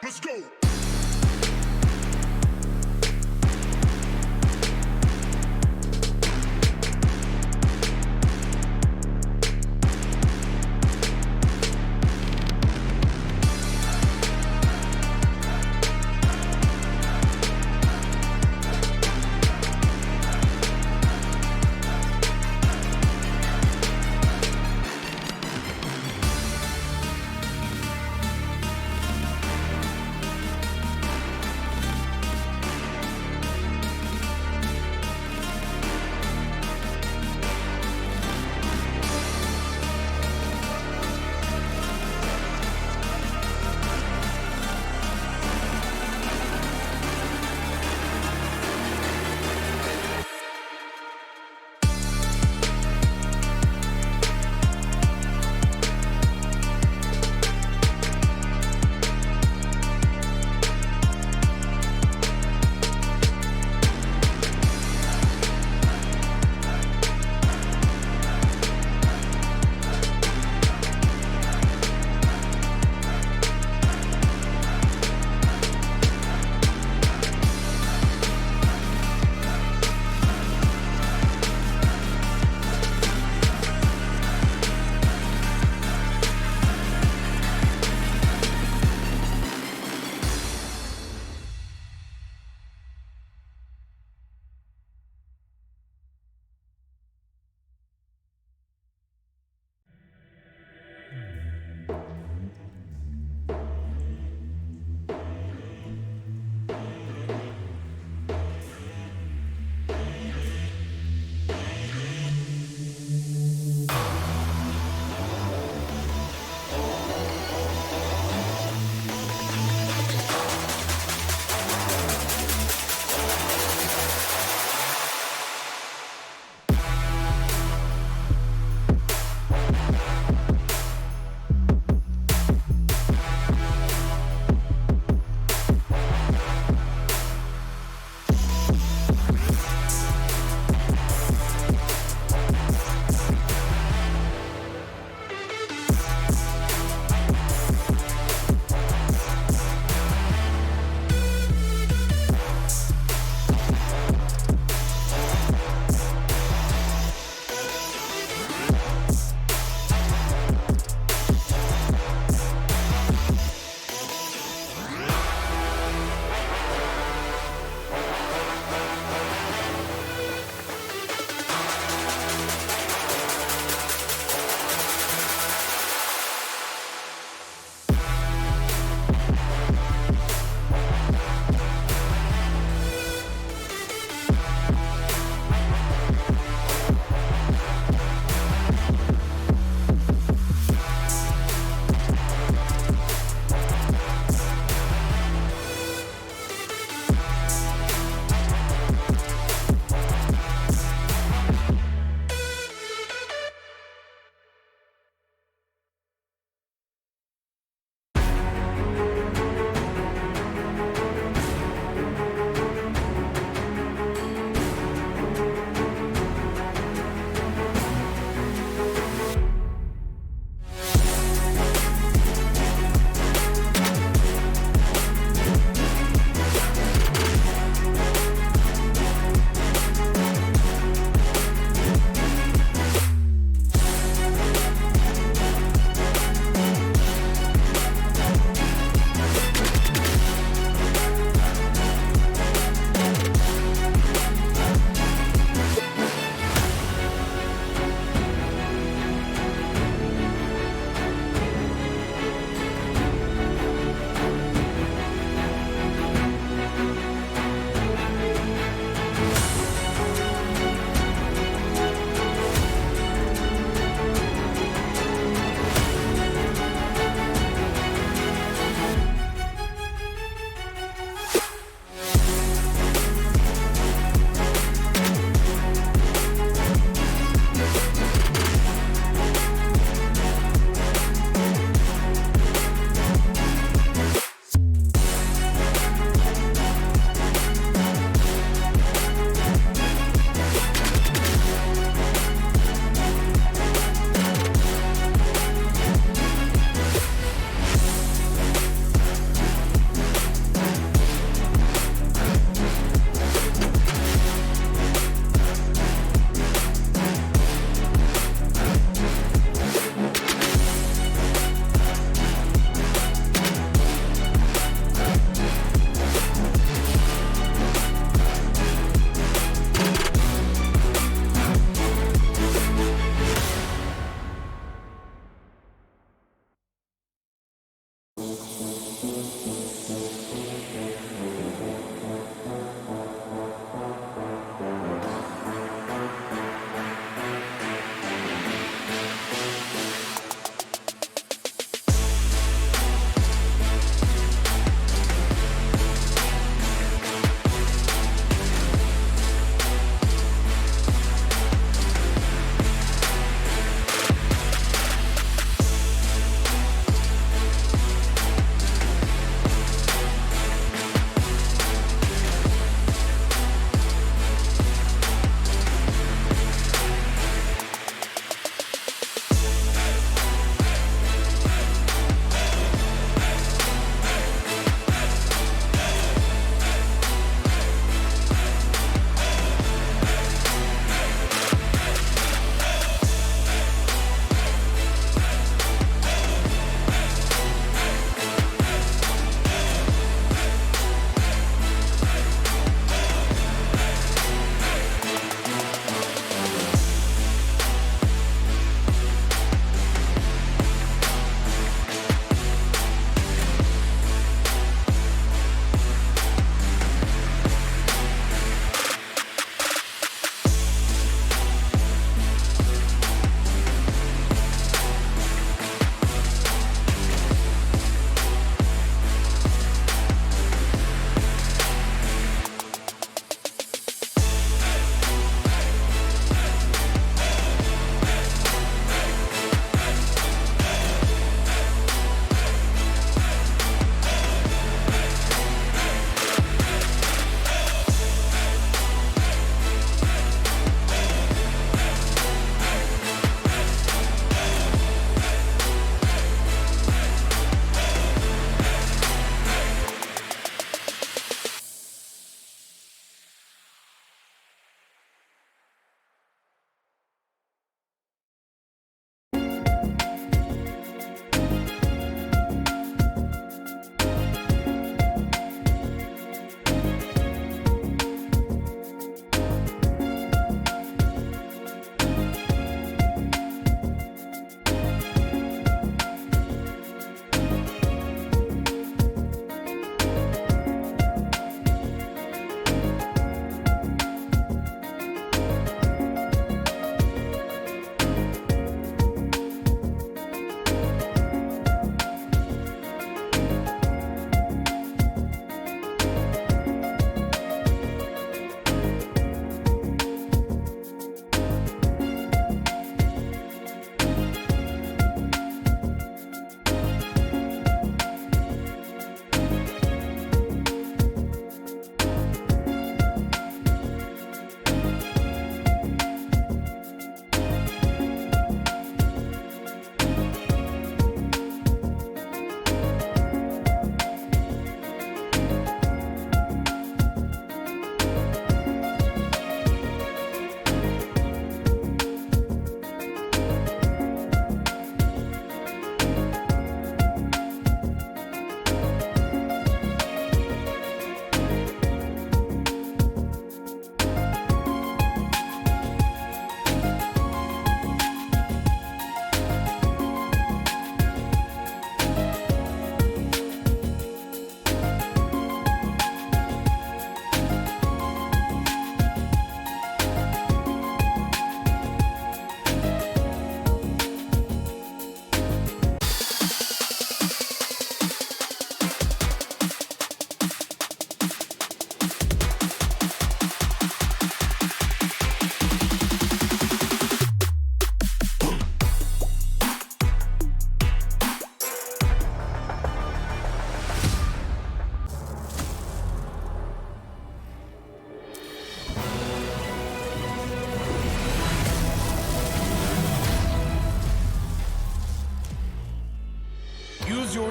Let's go.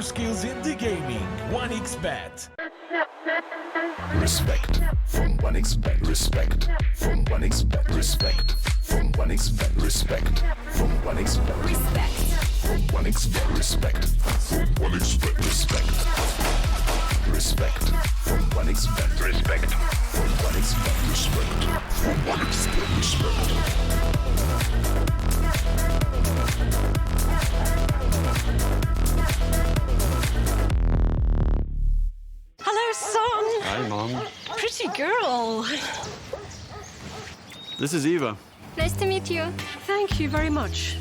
your skills in the gaming. 1xBet. Respect from 1xBet. Respect from 1xBet. Respect from 1xBet. Respect from 1xBet. Respect. From 1xBet. Respect from 1xBet. Respect. Respect from 1xBet. Respect from 1xBet. Respect from 1xBet. Respect. Hello, son. Hi, Mom. Pretty girl. This is Eva. Nice to meet you. Thank you very much.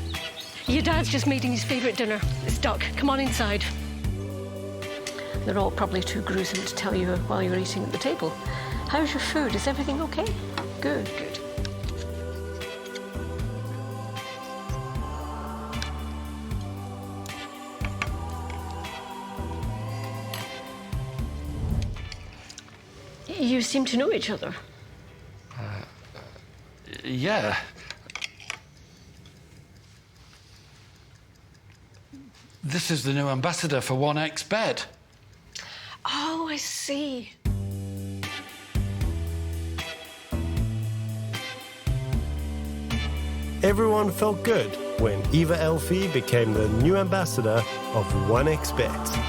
Your dad's just making his favourite dinner. It's duck. Come on inside. They're all probably too gruesome to tell you while you're eating at the table. How's your food? Is everything okay? Good, good. You seem to know each other. Yeah. This is the new ambassador for 1xBet. Oh, I see. Everyone felt good when Eva Elfie became the new ambassador of 1xBet.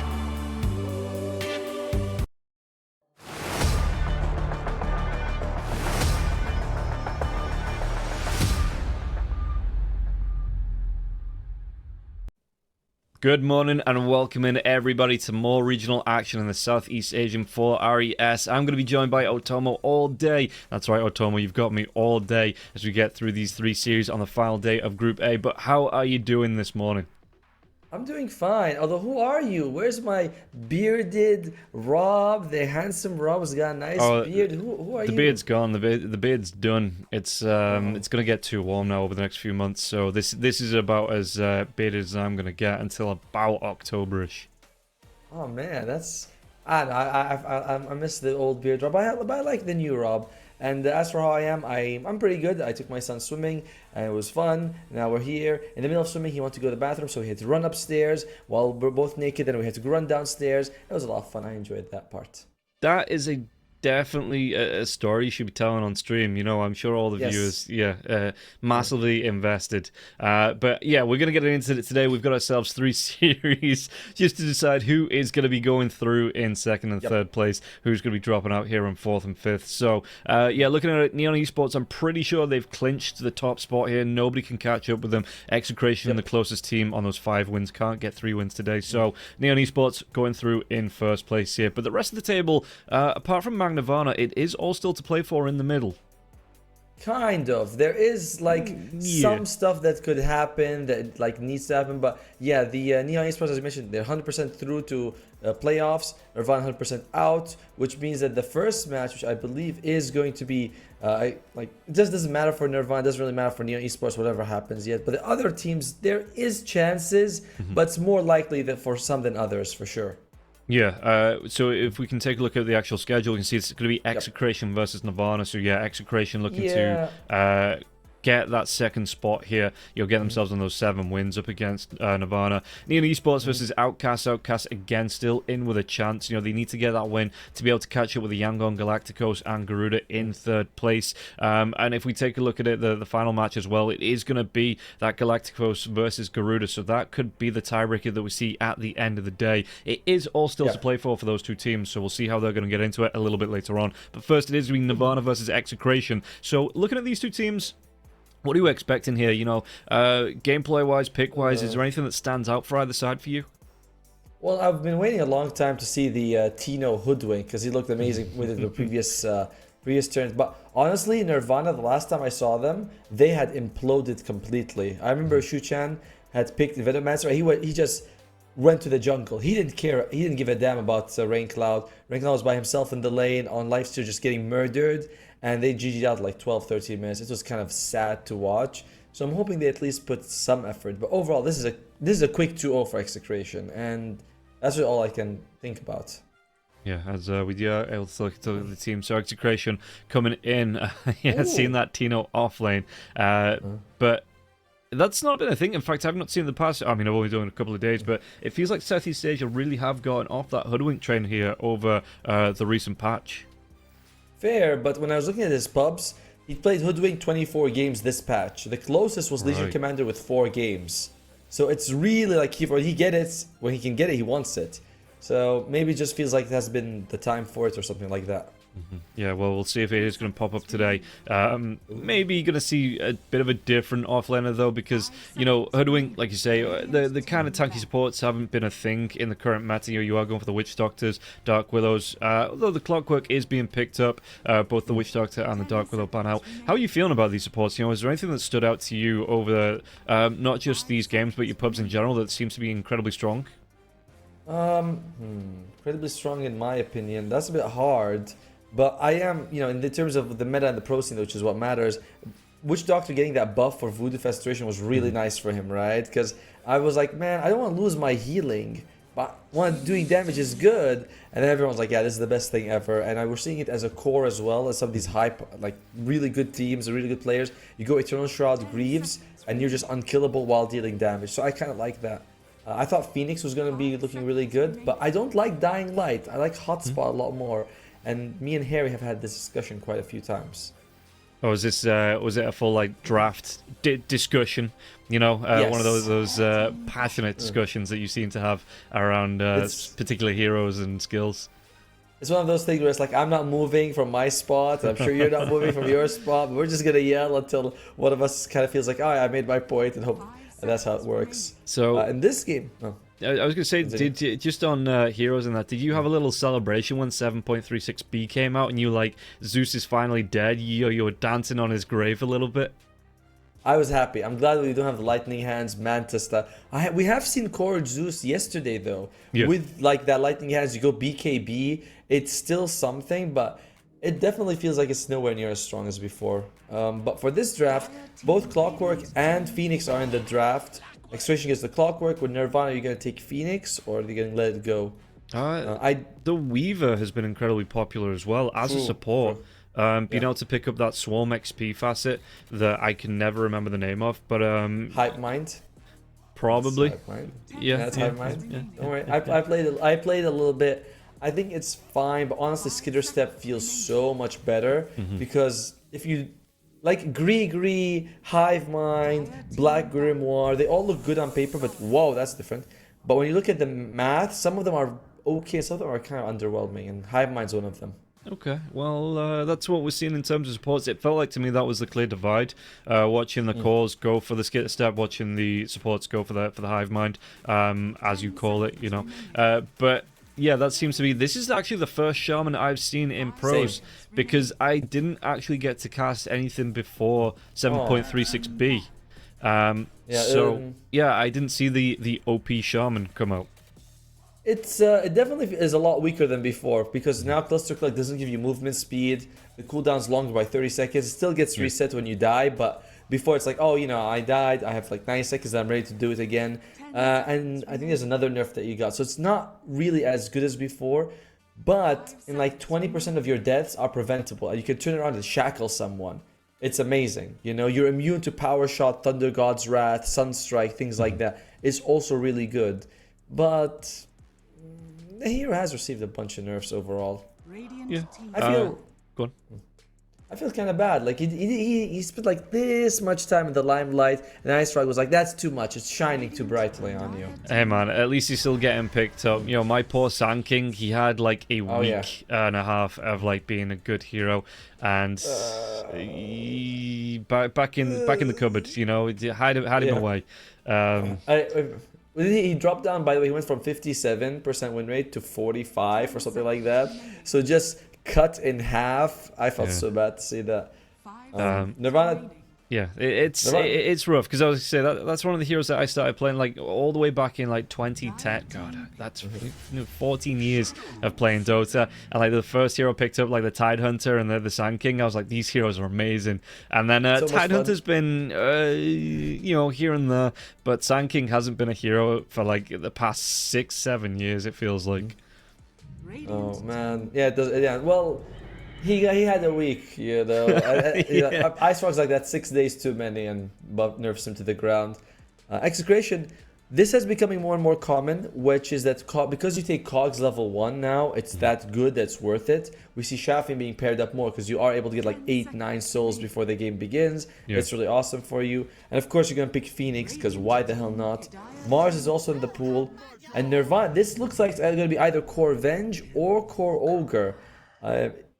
Good morning and welcome in everybody to more regional action in the Southeast Asian 4 RES. I'm going to be joined by Otomo all day. That's right, Otomo, you've got me all day as we get through these three series on the final day of Group A. But how are you doing this morning? I'm doing fine. Although, who are you? Where's my bearded Rob? The handsome Rob's got a nice beard. Who are you? The beard's gone. The beard's done. It's going to get too warm now over the next few months. So this is about as bearded as I'm going to get until about October-ish. Oh man, that's I miss the old beard Rob. But I like the new Rob. And as for how I am, I'm pretty good. I took my son swimming, and it was fun. Now we're here. In the middle of swimming, he wanted to go to the bathroom, so he had to run upstairs while we're both naked, and we had to run downstairs. It was a lot of fun. I enjoyed that part. That is definitely a story you should be telling on stream. You know, I'm sure all the viewers, massively invested. But yeah, we're going to get into it today. We've got ourselves three series just to decide who is going to be going through in second and third place, who's going to be dropping out here in fourth and fifth. So yeah, looking at it, Neon Esports, I'm pretty sure they've clinched the top spot here. Nobody can catch up with them. Execration, the closest team on those 5 wins, can't get 3 wins today. So Neon Esports going through in first place here. But the rest of the table, apart from Nirvana, it is all still to play for in the middle. Kind of. There is like some stuff that could happen that like needs to happen, but yeah, the Neon Esports, as I mentioned, they're 100% through to playoffs. Nirvana 100% out, which means that the first match, which I believe is going to be it just doesn't matter for Nirvana, it doesn't really matter for Neon Esports, whatever happens yet. But the other teams, there is chances, but it's more likely that for some than others, for sure. Yeah, so if we can take a look at the actual schedule, you can see it's going to be Execration versus Nirvana. So yeah, Execration looking to get that second spot here. You'll get themselves on those 7 wins up against Nirvana. Neon Esports versus Outcast. Outcast again still in with a chance. You know, they need to get that win to be able to catch up with the Yangon, Galacticos and Garuda in third place. And if we take a look at it, the final match as well, it is going to be that Galacticos versus Garuda. So that could be the tiebreaker that we see at the end of the day. It is all still to play for those two teams. So we'll see how they're going to get into it a little bit later on. But first, it is going to be Nirvana versus Execration. So looking at these two teams, what are you expecting here? You know, gameplay-wise, pick-wise, is there anything that stands out for either side for you? Well, I've been waiting a long time to see the Tino Hoodwink because he looked amazing with the previous turns. But honestly, Nirvana, the last time I saw them, they had imploded completely. I remember Shu-chan had picked the Venomancer. He just went to the jungle. He didn't care. He didn't give a damn about Raincloud. Raincloud was by himself in the lane on lifesteal, just getting murdered. And they GG'd out like 12-13 minutes. It was kind of sad to watch. So I'm hoping they at least put some effort. But overall, this is a quick 2-0 for Execration, and that's all I can think about. Yeah, as we are able to look at the team. So Execration coming in, seen that Tino off lane. But That's not been a thing. In fact, I've not seen in the past. I mean, I've only done it a couple of days, but it feels like Southeast Asia really have gotten off that hoodwink train here over the recent patch. Fair, but when I was looking at his pubs, he played Hoodwink 24 games this patch. The closest was Legion Right. Commander with 4 games. So it's really like when he get it, when he can get it, he wants it. So maybe it just feels like it has been the time for it or something like that. Yeah, well, we'll see if it is going to pop up today. Maybe you're going to see a bit of a different offlaner, though, because, you know, Hoodwink, like you say, the kind of tanky supports haven't been a thing in the current meta. You are going for the Witch Doctors, Dark Willows, although the Clockwork is being picked up, both the Witch Doctor and the Dark Willow ban out. How are you feeling about these supports? You know, is there anything that stood out to you over not just these games, but your pubs in general that seems to be incredibly strong? Incredibly strong in my opinion. That's a bit hard. But I am, you know, in the terms of the meta and the pro scene, which is what matters, Witch Doctor getting that buff for Voodoo Festration was really nice for him, right? Because I was like, man, I don't want to lose my healing, but doing damage is good. And then everyone's like, yeah, this is the best thing ever. And I was seeing it as a core as well, as some of these hype, like really good teams, really good players. You go Eternal Shroud, Greaves, and you're just unkillable while dealing damage. So I kind of like that. I thought Phoenix was going to be looking really good, but I don't like Dying Light. I like Hotspot a lot more. And me and Harry have had this discussion quite a few times. Or was this was it a full like draft discussion? You know, Yes. one of those passionate discussions that you seem to have around particular heroes and skills. It's one of those things where it's like, I'm not moving from my spot. I'm sure you're not moving from your spot. But we're just gonna yell until one of us kind of feels like, oh, I made my point, and hope, and that's how it works. So In this game, I was going to say, did you, just on Heroes and that, did you have a little celebration when 7.36B came out and you like, Zeus is finally dead, you were dancing on his grave a little bit? I was happy. I'm glad we don't have the Lightning Hands, Mantis stuff. We have seen Courage Zeus yesterday, though. Yeah. With like that Lightning Hands, you go BKB, it's still something, but it definitely feels like it's nowhere near as strong as before. But for this draft, both Clockwork and Phoenix are in the draft. Extraction gets the Clockwork. With Nirvana, are you going to take Phoenix or are you going to let it go? The Weaver has been incredibly popular as well as a support. Being able to pick up that Swarm XP facet that I can never remember the name of, but Hype Mind. probably. Hype Mind. Yeah, That's yeah, Hype Mind. yeah. Don't worry. I played a little bit. I think it's fine, but honestly, Skitter Step feels so much better because if you like Gree, Hive Mind, Black Grimoire, they all look good on paper, but whoa, that's different. But when you look at the math, some of them are okay, some of them are kind of underwhelming, and Hive Mind's one of them. Okay, well, that's what we're seeing in terms of supports. It felt like to me that was the clear divide. Watching the cores go for the Skitter Step, watching the supports go for the Hive Mind, as you call it, you know. But yeah, that seems to be. This is actually the first Shaman I've seen in pros because I didn't actually get to cast anything before 7.36B. I didn't see the OP Shaman come out. It definitely is a lot weaker than before because now Cluster Click doesn't give you movement speed. The cooldown's longer by 30 seconds. It still gets reset when you die, but before it's like, oh, you know, I died. I have like 9 seconds. I'm ready to do it again. And I think there's another nerf that you got. So it's not really as good as before, but in like 20% of your deaths are preventable. And you can turn around and shackle someone. It's amazing. You know, you're immune to Power Shot, Thunder God's Wrath, Sunstrike, things like that. It's also really good. But the hero has received a bunch of nerfs overall. Yeah. Go on. I feel kind of bad. Like he spent like this much time in the limelight, and Ice Frog was like, "That's too much. It's shining too brightly on you." Hey man, at least he's still getting picked up. You know, my poor Sand King, he had like a week and a half of like being a good hero, and back in the cupboard. You know, hide him away. He dropped down. By the way, he went from 57% win rate to 45 or something like that. So just cut in half. I felt so bad to see that. Nirvana. Yeah, it's rough because I was say that's one of the heroes that I started playing like all the way back in like 2010. God, that's 14 years of playing Dota, and like the first hero I picked up like the Tide Hunter and the Sand King. I was like, these heroes are amazing. And then Tide Hunter's been you know, here and there, but Sand King hasn't been a hero for like the past 6-7 years. It feels like. Oh man, yeah, it does. Yeah, well. He had a week, you know. Ice Frog's like that 6 days too many and nerfs him to the ground. Execration, this is becoming more and more common, which is that because you take Cogs level 1 now, it's that good that's worth it. We see Shafin being paired up more because you are able to get like 8-9 souls before the game begins. Yeah. It's really awesome for you. And of course you're going to pick Phoenix because why the hell not? Mars is also in the pool. And Nirvana, this looks like it's going to be either Core Venge or Core Ogre.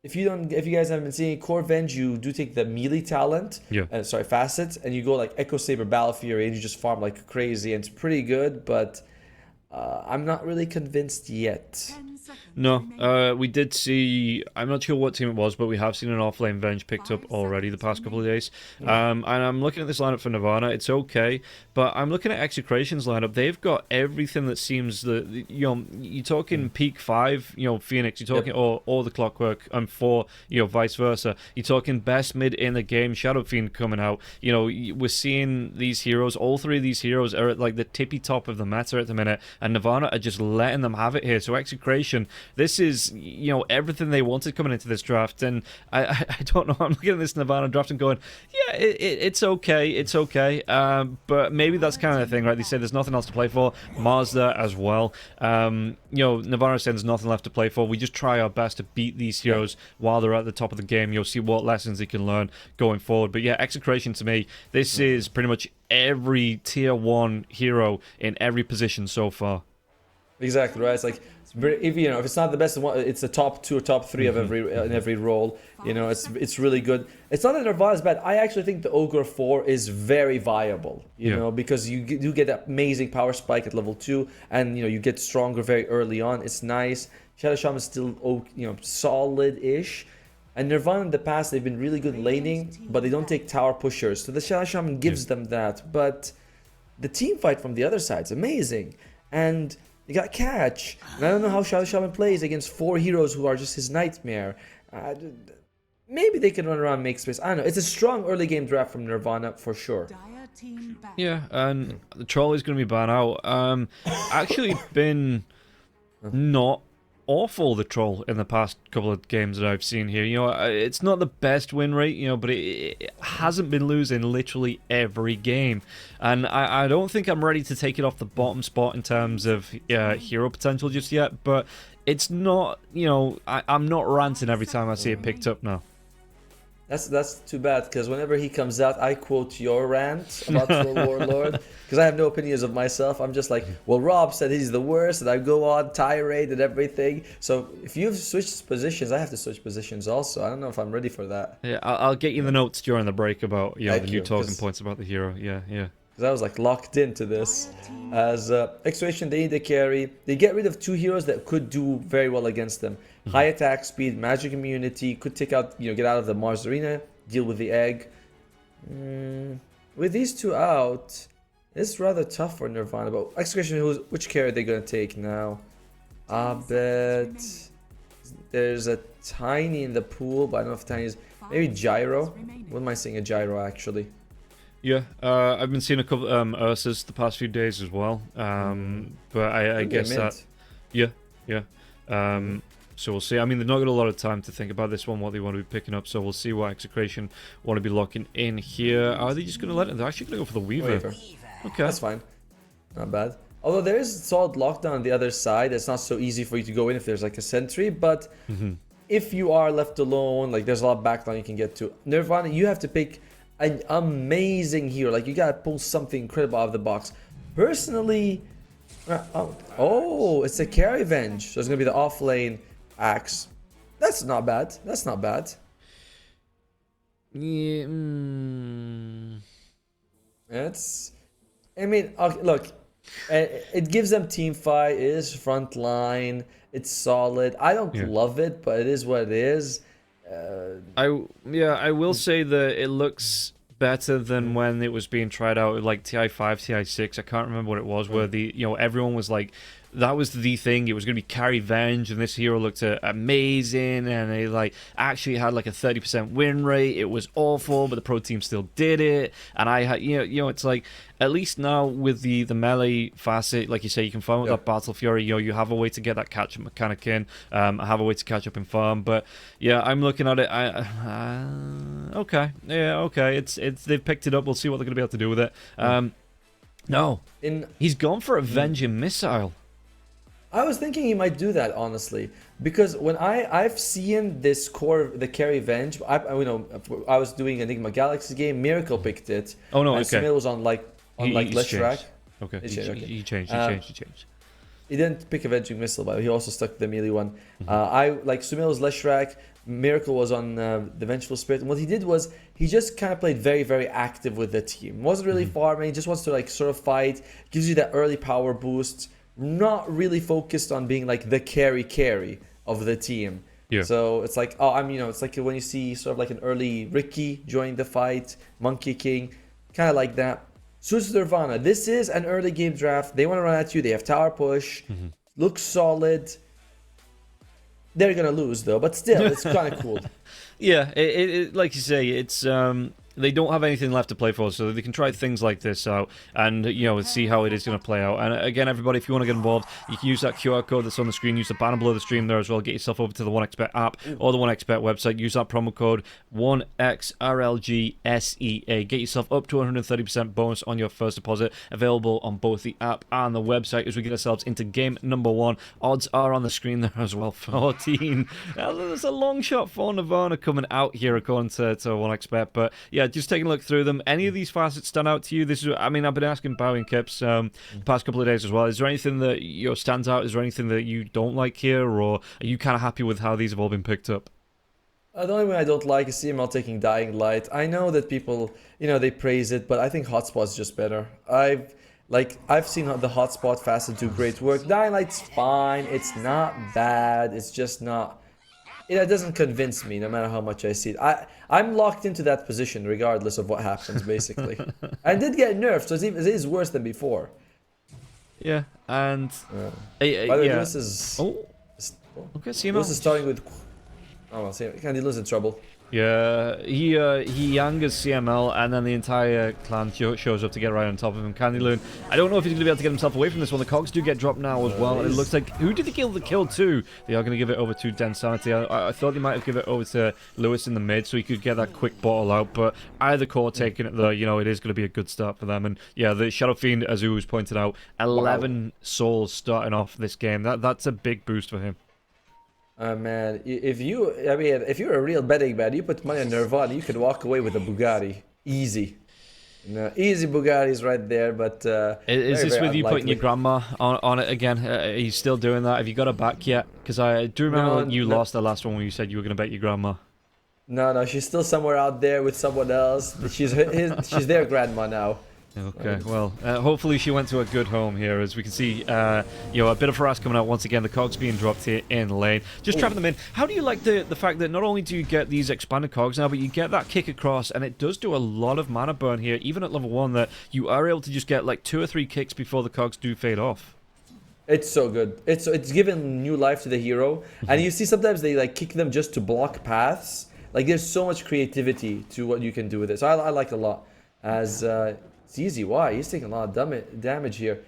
If you guys haven't been seeing Core Venge, you do take the melee talent, facets, and you go like Echo Saber, Battle Fury, and you just farm like crazy, and it's pretty good, but I'm not really convinced yet. No, we did see, I'm not sure what team it was, but we have seen an offlane Venge picked up already the past couple of days. And I'm looking at this lineup for Nirvana, it's okay, but I'm looking at Execration's lineup. They've got everything that seems that, you know, you're talking peak 5, you know, Phoenix, you're talking, or the Clockwork, and 4, you know, vice versa. You're talking best mid in the game, Shadow Fiend coming out. You know, we're seeing these heroes, all 3 of these heroes are at like the tippy top of the meta at the minute, and Nirvana are just letting them have it here. So Execration, this is, you know, everything they wanted coming into this draft, and I don't know, I'm looking at this Nirvana draft and going, yeah, it's okay, but maybe that's kind of the thing, right? They say there's nothing else to play for. Mazda as well. You know, Nirvana says there's nothing left to play for. We just try our best to beat these heroes while they're at the top of the game. You'll see what lessons they can learn going forward. But yeah, Execration to me, this is pretty much every tier 1 hero in every position so far. Exactly, right? It's like, if you know, if it's not the best one, it's the top 2 or top 3 of every role. You know, it's really good. It's not that Nirvana's bad. I actually think the Ogre 4 is very viable. You know, because you do get that amazing power spike at level 2, and you know you get stronger very early on. It's nice. Shadow Shaman is still, you know, solid-ish. And Nirvana in the past, they've been really good laning, but they don't take tower pushers. So the Shadow Shaman gives them that. But the team fight from the other side is amazing. And you got Catch. And I don't know how Shadow Shaman plays against 4 heroes who are just his nightmare. Maybe they can run around and make space. I don't know. It's a strong early game draft from Nirvana for sure. Yeah, and the troll is going to be banned out. Actually been not awful, the troll, in the past couple of games that I've seen here. You know, it's not the best win rate, you know, but it hasn't been losing literally every game. And I don't think I'm ready to take it off the bottom spot in terms of hero potential just yet, but it's not, you know, I'm not ranting every time I see it picked up now. That's too bad, because whenever he comes out, I quote your rant about Troll Warlord, because I have no opinions of myself. I'm just like, well, Rob said he's the worst, and I go on tirade and everything. So if you've switched positions, I have to switch positions also. I don't know if I'm ready for that. Yeah, I'll get you the notes during the break about, you know, the new talking points about the hero. Yeah. Because I was like locked into this. As Extraction, they need a carry. They get rid of 2 heroes that could do very well against them. High attack speed, magic immunity, could take out, you know, get out of the Mars arena, deal with the egg. With these 2 out, it's rather tough for Nirvana. But Extraction, which carry are they going to take now? I bet there's a Tiny in the pool, but I don't know if Tiny is. Maybe Gyro. What am I saying? A Gyro actually. Yeah, I've been seeing a couple Ursas the past few days as well. But I guess that, yeah. So we'll see. I mean, they've not got a lot of time to think about this one, what they want to be picking up. So we'll see what Execration want to be locking in here. Are they just going to let it? They're actually going to go for the Weaver. Okay, that's fine. Not bad. Although there is solid lockdown on the other side, it's not so easy for you to go in if there's like a sentry. But if you are left alone, like there's a lot of backline you can get to. Nirvana, you have to pick an amazing hero. Like you gotta pull something incredible out of the box. Personally, it's a carry Venge. So it's gonna be the offlane axe. That's not bad. That's not bad. Yeah. It's. I mean, okay, look, it gives them team fight. It is front line. It's solid. I don't love it, but it is what it is. I will say that it looks better than when it was being tried out with like TI5, TI6. I can't remember what it was, where everyone was like that was the thing. It was going to be carry Venge, and this hero looked amazing, and they like actually had like a 30% win rate. It was awful, but the pro team still did it. And I had, it's like at least now with the melee facet, like you say, you can farm with that Battle Fury. You have a way to get that catch up mechanic in. I have a way to catch up in farm, but yeah, I'm looking at it. Okay, they've picked it up. We'll see what they're going to be able to do with it. No, he's gone for Avenging Missile. I was thinking he might do that, honestly, because when I've seen this core, the carry Venge, I was doing Enigma Galaxy game, Miracle picked it. Oh no, and okay. Sumil was on Leshrac. Okay, he changed. He didn't pick Avenging Missile, but he also stuck the melee one. Sumil was Leshrac, Miracle was on the Vengeful Spirit, and what he did was he just kind of played very, very active with the team. Wasn't really farming, he just wants to like sort of fight, gives you that early power boost. Not really focused on being like the carry of the team. Yeah. So it's like, it's like when you see sort of like an early Ricky joining the fight, Monkey King, kind of like that. Suits Nirvana. This is an early game draft. They want to run at you. They have tower push. Looks solid. They're gonna lose though, but still, it's kind of cool. Yeah, it like you say, it's they don't have anything left to play for, so they can try things like this out and, see how it is going to play out. And again, everybody, if you want to get involved, you can use that QR code that's on the screen. Use the banner below the stream there as well. Get yourself over to the 1xBet app or the 1xBet website. Use that promo code 1XRLGSEA. Get yourself up to 130% bonus on your first deposit. Available on both the app and the website as we get ourselves into game number 1. Odds are on the screen there as well. 14. There's a long shot for Nirvana coming out here according to 1xBet, but yeah, just taking a look through them. Any of these facets stand out to you? I've been asking Bowie and Kips the past couple of days as well. Is there anything that stands out? Is there anything that you don't like here, or are you kind of happy with how these have all been picked up? The only way I don't like is CML taking Dying Light. I know that people, they praise it, but I think Hotspot's just better. I've seen the Hotspot facet do great work. Dying Light's fine. It's not bad. It's just not. It doesn't convince me, no matter how much I see it. I'm locked into that position regardless of what happens, basically. And did get nerfed, so it is worse than before. Yeah, and by the way, Lewis is. Okay, CML. Lewis is starting with. Oh, well, Candy Lewis in trouble. Yeah, he yangas CML, and then the entire clan shows up to get right on top of him. Candy Loon, I don't know if he's going to be able to get himself away from this one. The cogs do get dropped now as well, and it looks like, who did they kill the kill to? They are going to give it over to Densanity. I thought they might have given it over to Lewis in the mid, so he could get that quick bottle out, but either core taking it though, it is going to be a good start for them. And yeah, the Shadow Fiend, as U's pointed out, 11 souls starting off this game. That's a big boost for him. Man, if you're a real betting man, you put money on Nirvana, you could walk away with a Bugatti. Easy. Easy Bugattis right there, but... is this with you putting your grandma on it again? Are you still doing that? Have you got her back yet? Because I do remember you lost the last one when you said you were going to bet your grandma. No, she's still somewhere out there with someone else. She's their grandma now. Okay, well, hopefully she went to a good home here, as we can see, a bit of harass coming out once again, the cogs being dropped here in lane. Just trapping them in. How do you like the fact that not only do you get these expanded cogs now, but you get that kick across, and it does do a lot of mana burn here, even at level 1, that you are able to just get like 2 or 3 kicks before the cogs do fade off. It's so good. It's given new life to the hero, and you see sometimes they like kick them just to block paths. Like there's so much creativity to what you can do with it. So I like it a lot. As it's easy. Why? He's taking a lot of damage here.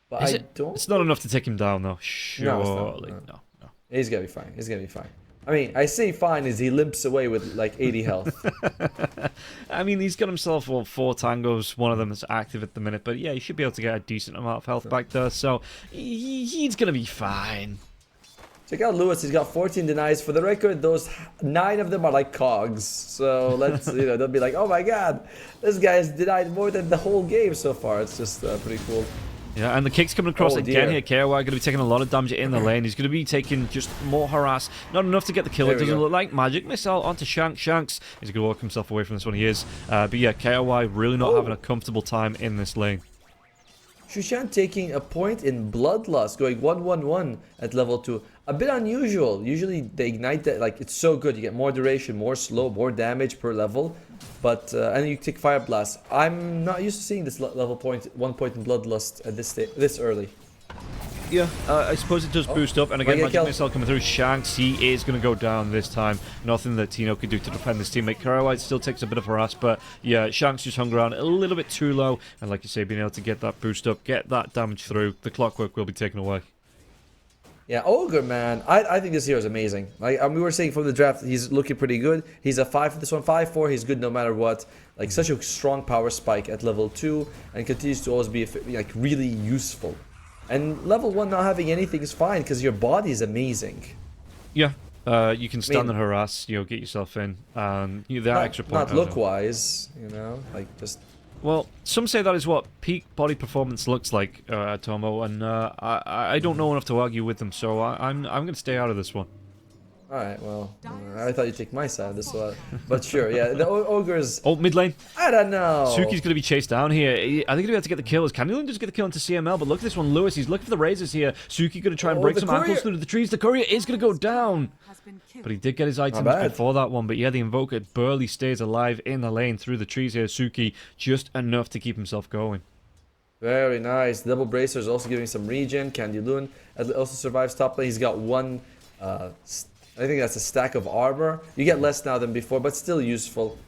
But It's not enough to take him down, though. Surely. No. He's gonna be fine. I mean, I say fine as he limps away with like 80 health. I mean, he's got himself 4 tangos. One of them is active at the minute, but yeah, he should be able to get a decent amount of health back there. So he's gonna be fine. Check out Lewis. He's got 14 denies. For the record, those 9 of them are like cogs. So let's, they'll be like, oh my god, this guy's denied more than the whole game so far. It's just pretty cool. Yeah, and the kick's coming across again here. KOI going to be taking a lot of damage in the lane. He's going to be taking just more harass. Not enough to get the kill. It doesn't look like. Magic Missile onto Shanks. He's going to walk himself away from this one. He is. But yeah, KOI really not having a comfortable time in this lane. Shushan taking a point in Bloodlust, going 1-1-1 at level 2. A bit unusual. Usually they ignite that, like, it's so good. You get more duration, more slow, more damage per level. But, and you take Fire Blast. I'm not used to seeing this level 1 point in Bloodlust at this early. Yeah, I suppose it does boost up, and again, Might get Magic killed. Missile coming through. Shanks, he is going to go down this time. Nothing that Tino could do to defend this teammate. Karawhite still takes a bit of harass, but yeah, Shanks just hung around a little bit too low, and like you say, being able to get that boost up, get that damage through, the clockwork will be taken away. Yeah, Ogre, man. I think this hero is amazing. Like we were saying from the draft, he's looking pretty good. He's a 5 for this one, 5/4. He's good no matter what. Like such a strong power spike at level 2, and continues to always be like really useful. And level 1 not having anything is fine because your body is amazing. Yeah, you can stand and harass, you know, get yourself in, and that extra point. Not look-wise, you know, like just. Well, some say that is what peak body performance looks like, Tomo, and I don't know enough to argue with them, so I'm going to stay out of this one. All right, well, I thought you'd take my side of this one, but sure, yeah, the Ogres. Oh, mid lane. I don't know. Suki's going to be chased down here. I think he'll be able to get the kills. Candyland just get the kill into CML, but look at this one, Lewis. He's looking for the razors here. Suki going to try and break some ankles through the trees. The courier is going to go down. But he did get his items before that one. But yeah, the Invoker barely stays alive in the lane through the trees here. Suki just enough to keep himself going. Very nice. Double Bracer is also giving some regen. Candy Loon also survives top lane. He's got one, I think that's a stack of armor. You get less now than before, but still useful.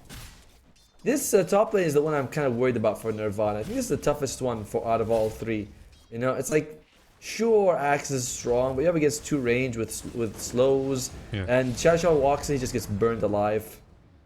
This top lane is the one I'm kind of worried about for Nirvana. I think this is the toughest one out of all three. You know, it's like, sure, Axe is strong, but you have against 2 range with slows. Yeah. And Xiao walks and he just gets burned alive.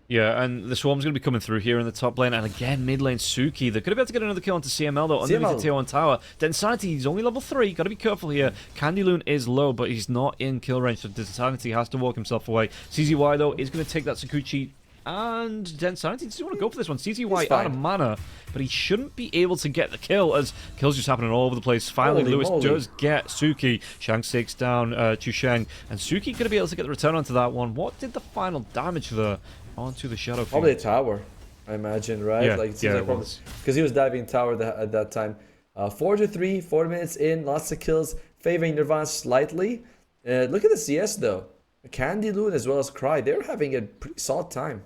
Yeah, and the Swarm's going to be coming through here in the top lane. And again, mid lane, Suki. They're going to be able to get another kill onto CML, though, underneath the tier 1 tower. Densanity, he's only level 3. Got to be careful here. Candy Loon is low, but he's not in kill range, so Densanity has to walk himself away. CZY, though, is going to take that Sakuchi. And Densanity doesn't want to go for this one. CZY out of mana, but he shouldn't be able to get the kill, as kills just happening all over the place. Finally, Lewis does get Suki. Shanks takes down Chusheng, and Suki going to be able to get the return onto that one. What did the final damage there? Onto the Shadow Fiend. Probably a tower, I imagine, right? Yeah, like, it yeah, like it was. Because he was diving tower at that time. 4-3, 4 minutes in, lots of kills, favoring Nirvana slightly. Look at the CS though. Candy Loon as well as Cry, they're having a pretty solid time.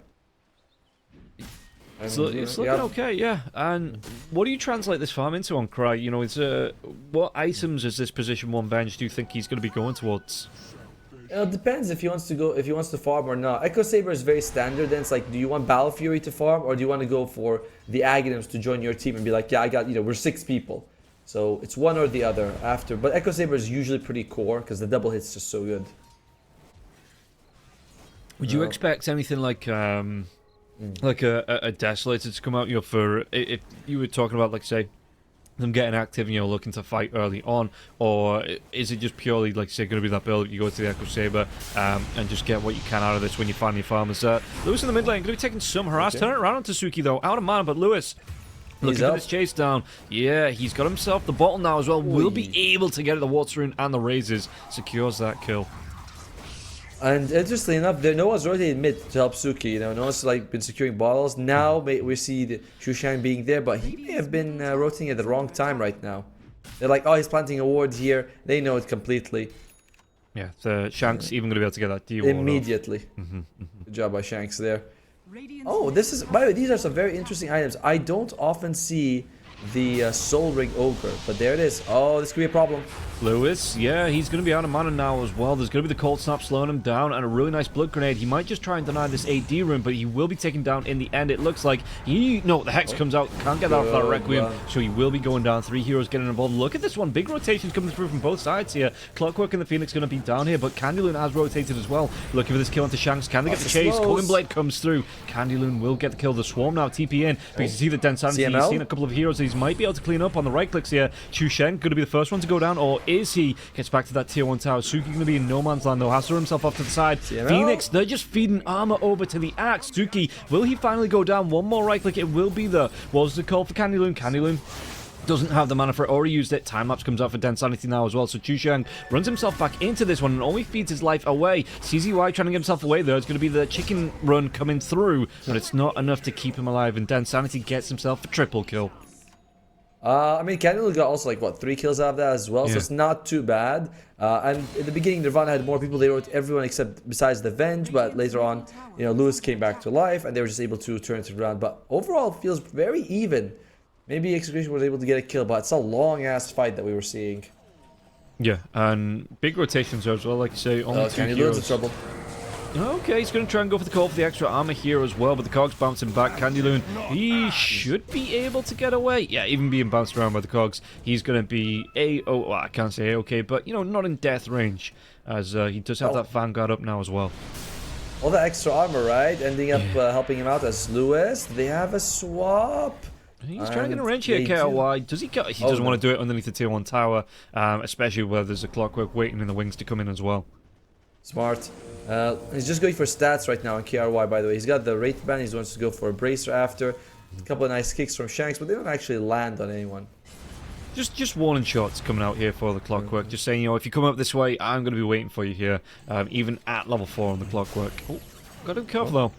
So it's looking okay, yeah. And what do you translate this farm into on Cry? You know, it's what items is this position 1 bench do you think he's going to be going towards? It depends if he wants to farm or not. Echo Saber is very standard. Then it's like, do you want Battle Fury to farm, or do you want to go for the Aghanims to join your team and be like, yeah, I got, you know, we're 6 people, so it's one or the other after. But Echo Saber is usually pretty core because the double hit's just so good. Would you expect anything like a Desolator to come out? You know, for if you were talking about, like, say, them getting active, you know, looking to fight early on, or is it just purely, like, say, going to be that build? You go to the Echo Saber and just get what you can out of this when you find your farmers. Lewis in the mid lane going to be taking some harass. Turn it around onto Suki though, out of mana, but Lewis looking for this chase down. Yeah, he's got himself the bottle now as well. Will be able to get the Water Rune and the Razors. Secures that kill. And interestingly enough, no one's rotated mid to help Suki. You know, no one's like been securing bottles. Now we see the Shushan being there, but he may have been rotating at the wrong time right now. They're like, oh, he's planting a ward here. They know it completely. Yeah, the Shanks even going to be able to get that D ward immediately. Good job by Shanks there. Oh, this is, by the way, these are some very interesting items. I don't often see the Soul Ring Ogre, but there it is. Oh, this could be a problem. Lewis, yeah, he's going to be out of mana now as well. There's going to be the Cold Snap slowing him down, and a really nice Blood Grenade. He might just try and deny this AD rune, but he will be taken down in the end. It looks like the Hex comes out. Can't get that off that Requiem, so he will be going down. 3 heroes getting involved. Look at this one. Big rotations coming through from both sides here. Clockwork and the Phoenix going to be down here, but Candyloon has rotated as well. Looking for this kill into Shanks. Can they get the chase? Culling Blade comes through. Candyloon will get the kill. The Swarm now TP in, but you see the Densanity. He's seen a couple of heroes that he might be able to clean up on the right clicks here. Chusheng going to be the first one to go down, or is he? Gets back to that tier 1 tower. Suki going to be in no man's land though. Has to throw himself off to the side. Phoenix, they're just feeding armor over to the Axe. Suki, will he finally go down? One more right click, it will be there. Was the call for Candyloon? Candyloon doesn't have the mana for it, already used it. Time lapse comes out for Densanity now as well, so Chusheng runs himself back into this one and only feeds his life away. CZY trying to get himself away there. It's going to be the chicken run coming through, but it's not enough to keep him alive, and Densanity gets himself a triple kill. I mean, Candyloon got also like, what, 3 kills out of that as well, so it's not too bad. And in the beginning, Nirvana had more people. They wrote everyone except besides the Venge, but later on, you know, Lewis came back to life, and they were just able to turn it around. But overall, it feels very even. Maybe Execution was able to get a kill, but it's a long-ass fight that we were seeing. Yeah, and big rotations there as well, like you say. Only two Candy heroes. Loon's in trouble. Okay, he's going to try and go for the call for the extra armor here as well, but the cogs bouncing back. Candy Loon, he should be able to get away. Yeah, even being bounced around by the cogs, he's going to be well, I can't say okay, but you know, not in death range, as he does have that Vanguard up now as well. All the extra armor, right? Ending up helping him out as Lewis. They have a swap. He's trying to get a range here, KRY. Does he go? He doesn't want to do it underneath the tier 1 tower, especially where there's a Clockwork waiting in the wings to come in as well. Smart. He's just going for stats right now on KRY, by the way. He's got the Wraith Band. He wants to go for a Bracer after. A couple of nice kicks from Shanks, but they don't actually land on anyone. Just warning shots coming out here for the Clockwork. Just saying, you know, if you come up this way, I'm going to be waiting for you here, even at level 4 on the Clockwork. Oh. Got to be careful though.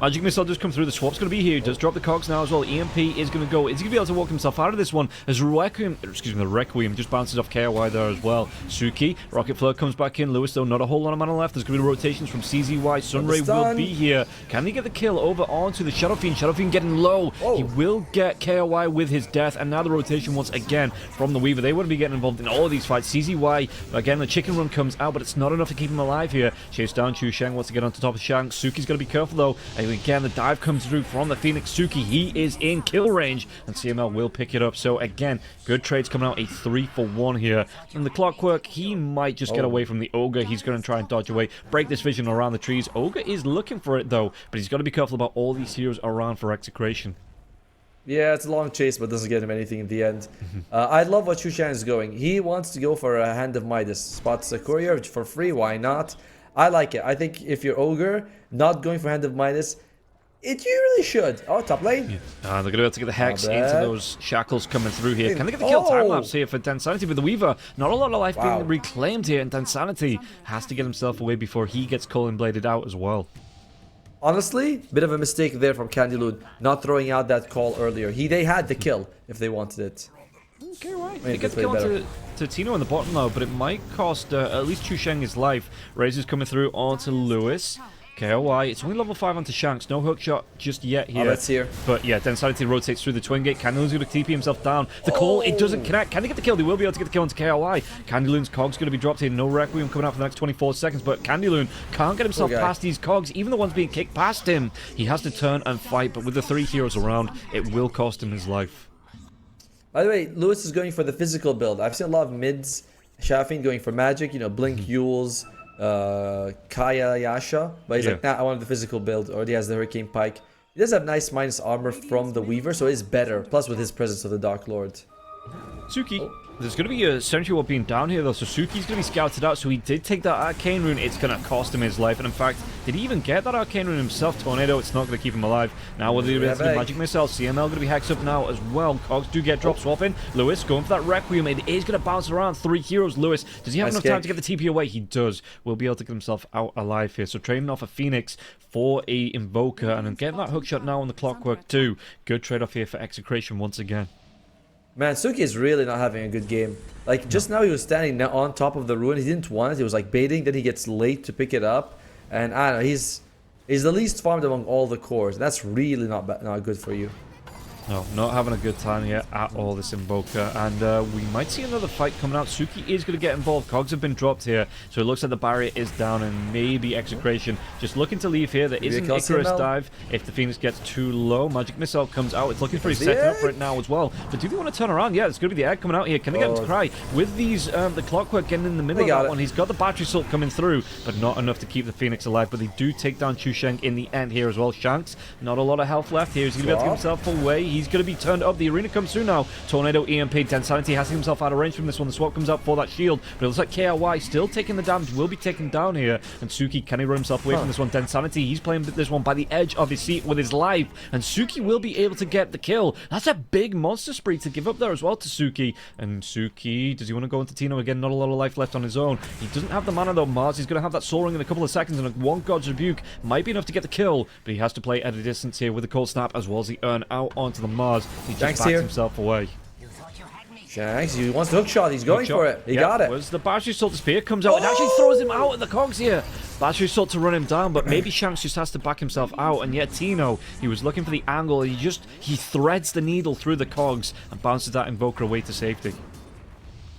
Magic Missile does come through. The swap's going to be here. He does drop the cogs now as well. EMP is going to go. Is he going to be able to walk himself out of this one? As the Requiem just bounces off KRY there as well. Suki, Rocket Flare comes back in. Lewis though, not a whole lot of mana left. There's going to be rotations from CZY. Sunray will be here. Can he get the kill over onto the Shadow Fiend? Shadow Fiend getting low. He will get KRY with his death. And now the rotation once again from the Weaver. They wouldn't be getting involved in all of these fights. CZY, again, the chicken run comes out, but it's not enough to keep him alive here. Chase down Chu Sheng wants to get onto top of Shang. Suki's going to be careful though, and again the dive comes through from the Phoenix. Suki, he is in kill range, and CML will pick it up. So again, good trades coming out, a 3-for-1 here. And the Clockwork, he might just get away from the Ogre. He's going to try and dodge away, break this vision around the trees. Ogre is looking for it though, but he's got to be careful about all these heroes around for execration. Yeah, it's a long chase, but doesn't get him anything in the end. I love what Shushan is going. He wants to go for a Hand of Midas. Spots a courier for free, why not? I like it. I think if you're Ogre, not going for Hand of Midas, you really should. Oh, top lane. Yeah. They're going to be able to get the Hex into those shackles coming through here. Can they get the kill time-lapse here for Dansanity with the Weaver? Not a lot of life being reclaimed here, and Dansanity has to get himself away before he gets Cullen Bladed out as well. Honestly, bit of a mistake there from Candy Loon, not throwing out that call earlier. They had the kill if they wanted it. Okay, right. They get the kill to Tino in the bottom though, but it might cost at least Chu Sheng his life. Razor's coming through onto Lewis. KOI, it's only level 5 onto Shanks. No hook shot just yet here. That's here. But yeah, Dansanity rotates through the Twin Gate. Candy Loon's going to TP himself down. The call, it doesn't connect. Can they get the kill? They will be able to get the kill onto KOI. Candy Loon's Cog's going to be dropped here. No Requiem coming out for the next 24 seconds, but Candy Loon can't get himself past these Cogs, even the ones being kicked past him. He has to turn and fight, but with the 3 heroes around, it will cost him his life. By the way, Lewis is going for the physical build. I've seen a lot of mids, Shafin going for magic, you know, Blink Yules, Kaya Yasha, but he's like, nah, I want the physical build. Already has the Hurricane Pike. He does have nice minus armor from the Weaver, so it's better. Plus with his presence of the Dark Lord. Suki. There's going to be a Sentry Ward being down here though, so Suki's going to be scouted out, so he did take that Arcane Rune. It's going to cost him his life, and in fact, did he even get that Arcane Rune himself? Tornado, it's not going to keep him alive. Now with the Magic Missile, CML going to be hexed up now as well. Cogs do get drop swap in. Lewis going for that Requiem. It is going to bounce around. 3 heroes. Lewis, does he have enough time to get the TP away? He does. Will be able to get himself out alive here. So trading off a Phoenix for a Invoker, and then getting that hookshot now on the Clockwork too. Good trade-off here for Execration once again. Man, Suki is really not having a good game. Like, just now he was standing on top of the ruin. He didn't want it. He was, like, baiting. Then he gets late to pick it up. And, I don't know, he's the least farmed among all the cores. That's really not good for you. No, not having a good time here at all, this Invoker. And we might see another fight coming out. Suki is going to get involved. Cogs have been dropped here. So it looks like the barrier is down and maybe Execration just looking to leave here. There is an Icarus dive. If the Phoenix gets too low, Magic Missile comes out. It's looking for he's setting up for it now as well. But do they want to turn around? Yeah, it's going to be the egg coming out here. Can they get him to cry? With these, the Clockwork getting in the middle of that one. He's got the Battery Assault coming through, but not enough to keep the Phoenix alive. But they do take down Chu Sheng in the end here as well. Shanks, not a lot of health left here. He's going to be able to get himself away. He's going to be turned up. The arena comes through now. Tornado, EMP, Dansanity has himself out of range from this one. The swap comes out for that shield, but it looks like KRY still taking the damage, will be taken down here. And Suki, can he run himself away from this one? Dansanity, he's playing this one by the edge of his seat with his life, and Suki will be able to get the kill. That's a big monster spree to give up there as well to Suki. And Suki, does he want to go into Tino again? Not a lot of life left on his own. He doesn't have the mana though. Mars, he's going to have that Soul Ring in a couple of seconds, and one God's Rebuke might be enough to get the kill, but he has to play at a distance here with the Cold Snap as well as the Urn out onto the Mars. He just backs himself away. Shanks, he wants the hook shot. He's going for it. He got it. Was the Battery Assault to spear comes out and actually throws him out at the Cogs here. Battery Assault to run him down, but maybe Shanks just has to back himself out. And yet Tino, he was looking for the angle. He threads the needle through the Cogs and bounces that Invoker away to safety.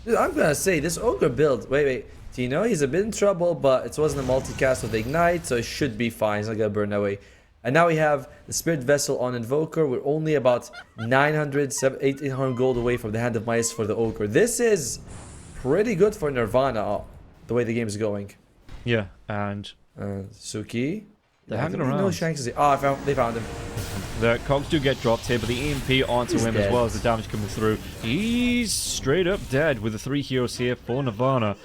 Dude, I'm gonna say this ogre build. Wait. Tino, he's a bit in trouble, but it wasn't a multicast with ignite, so it should be fine. He's not gonna burn away. And now we have the Spirit Vessel on Invoker. We're only about 900, 1800 gold away from the Hand of Midas for the ogre. This is pretty good for Nirvana, the way the game is going. Yeah, and Suki. they're hanging No around. Shanks is. Oh, they found him. The cogs do get dropped here, but the EMP onto him as well as the damage coming through. He's straight up dead with the 3 heroes here for Nirvana.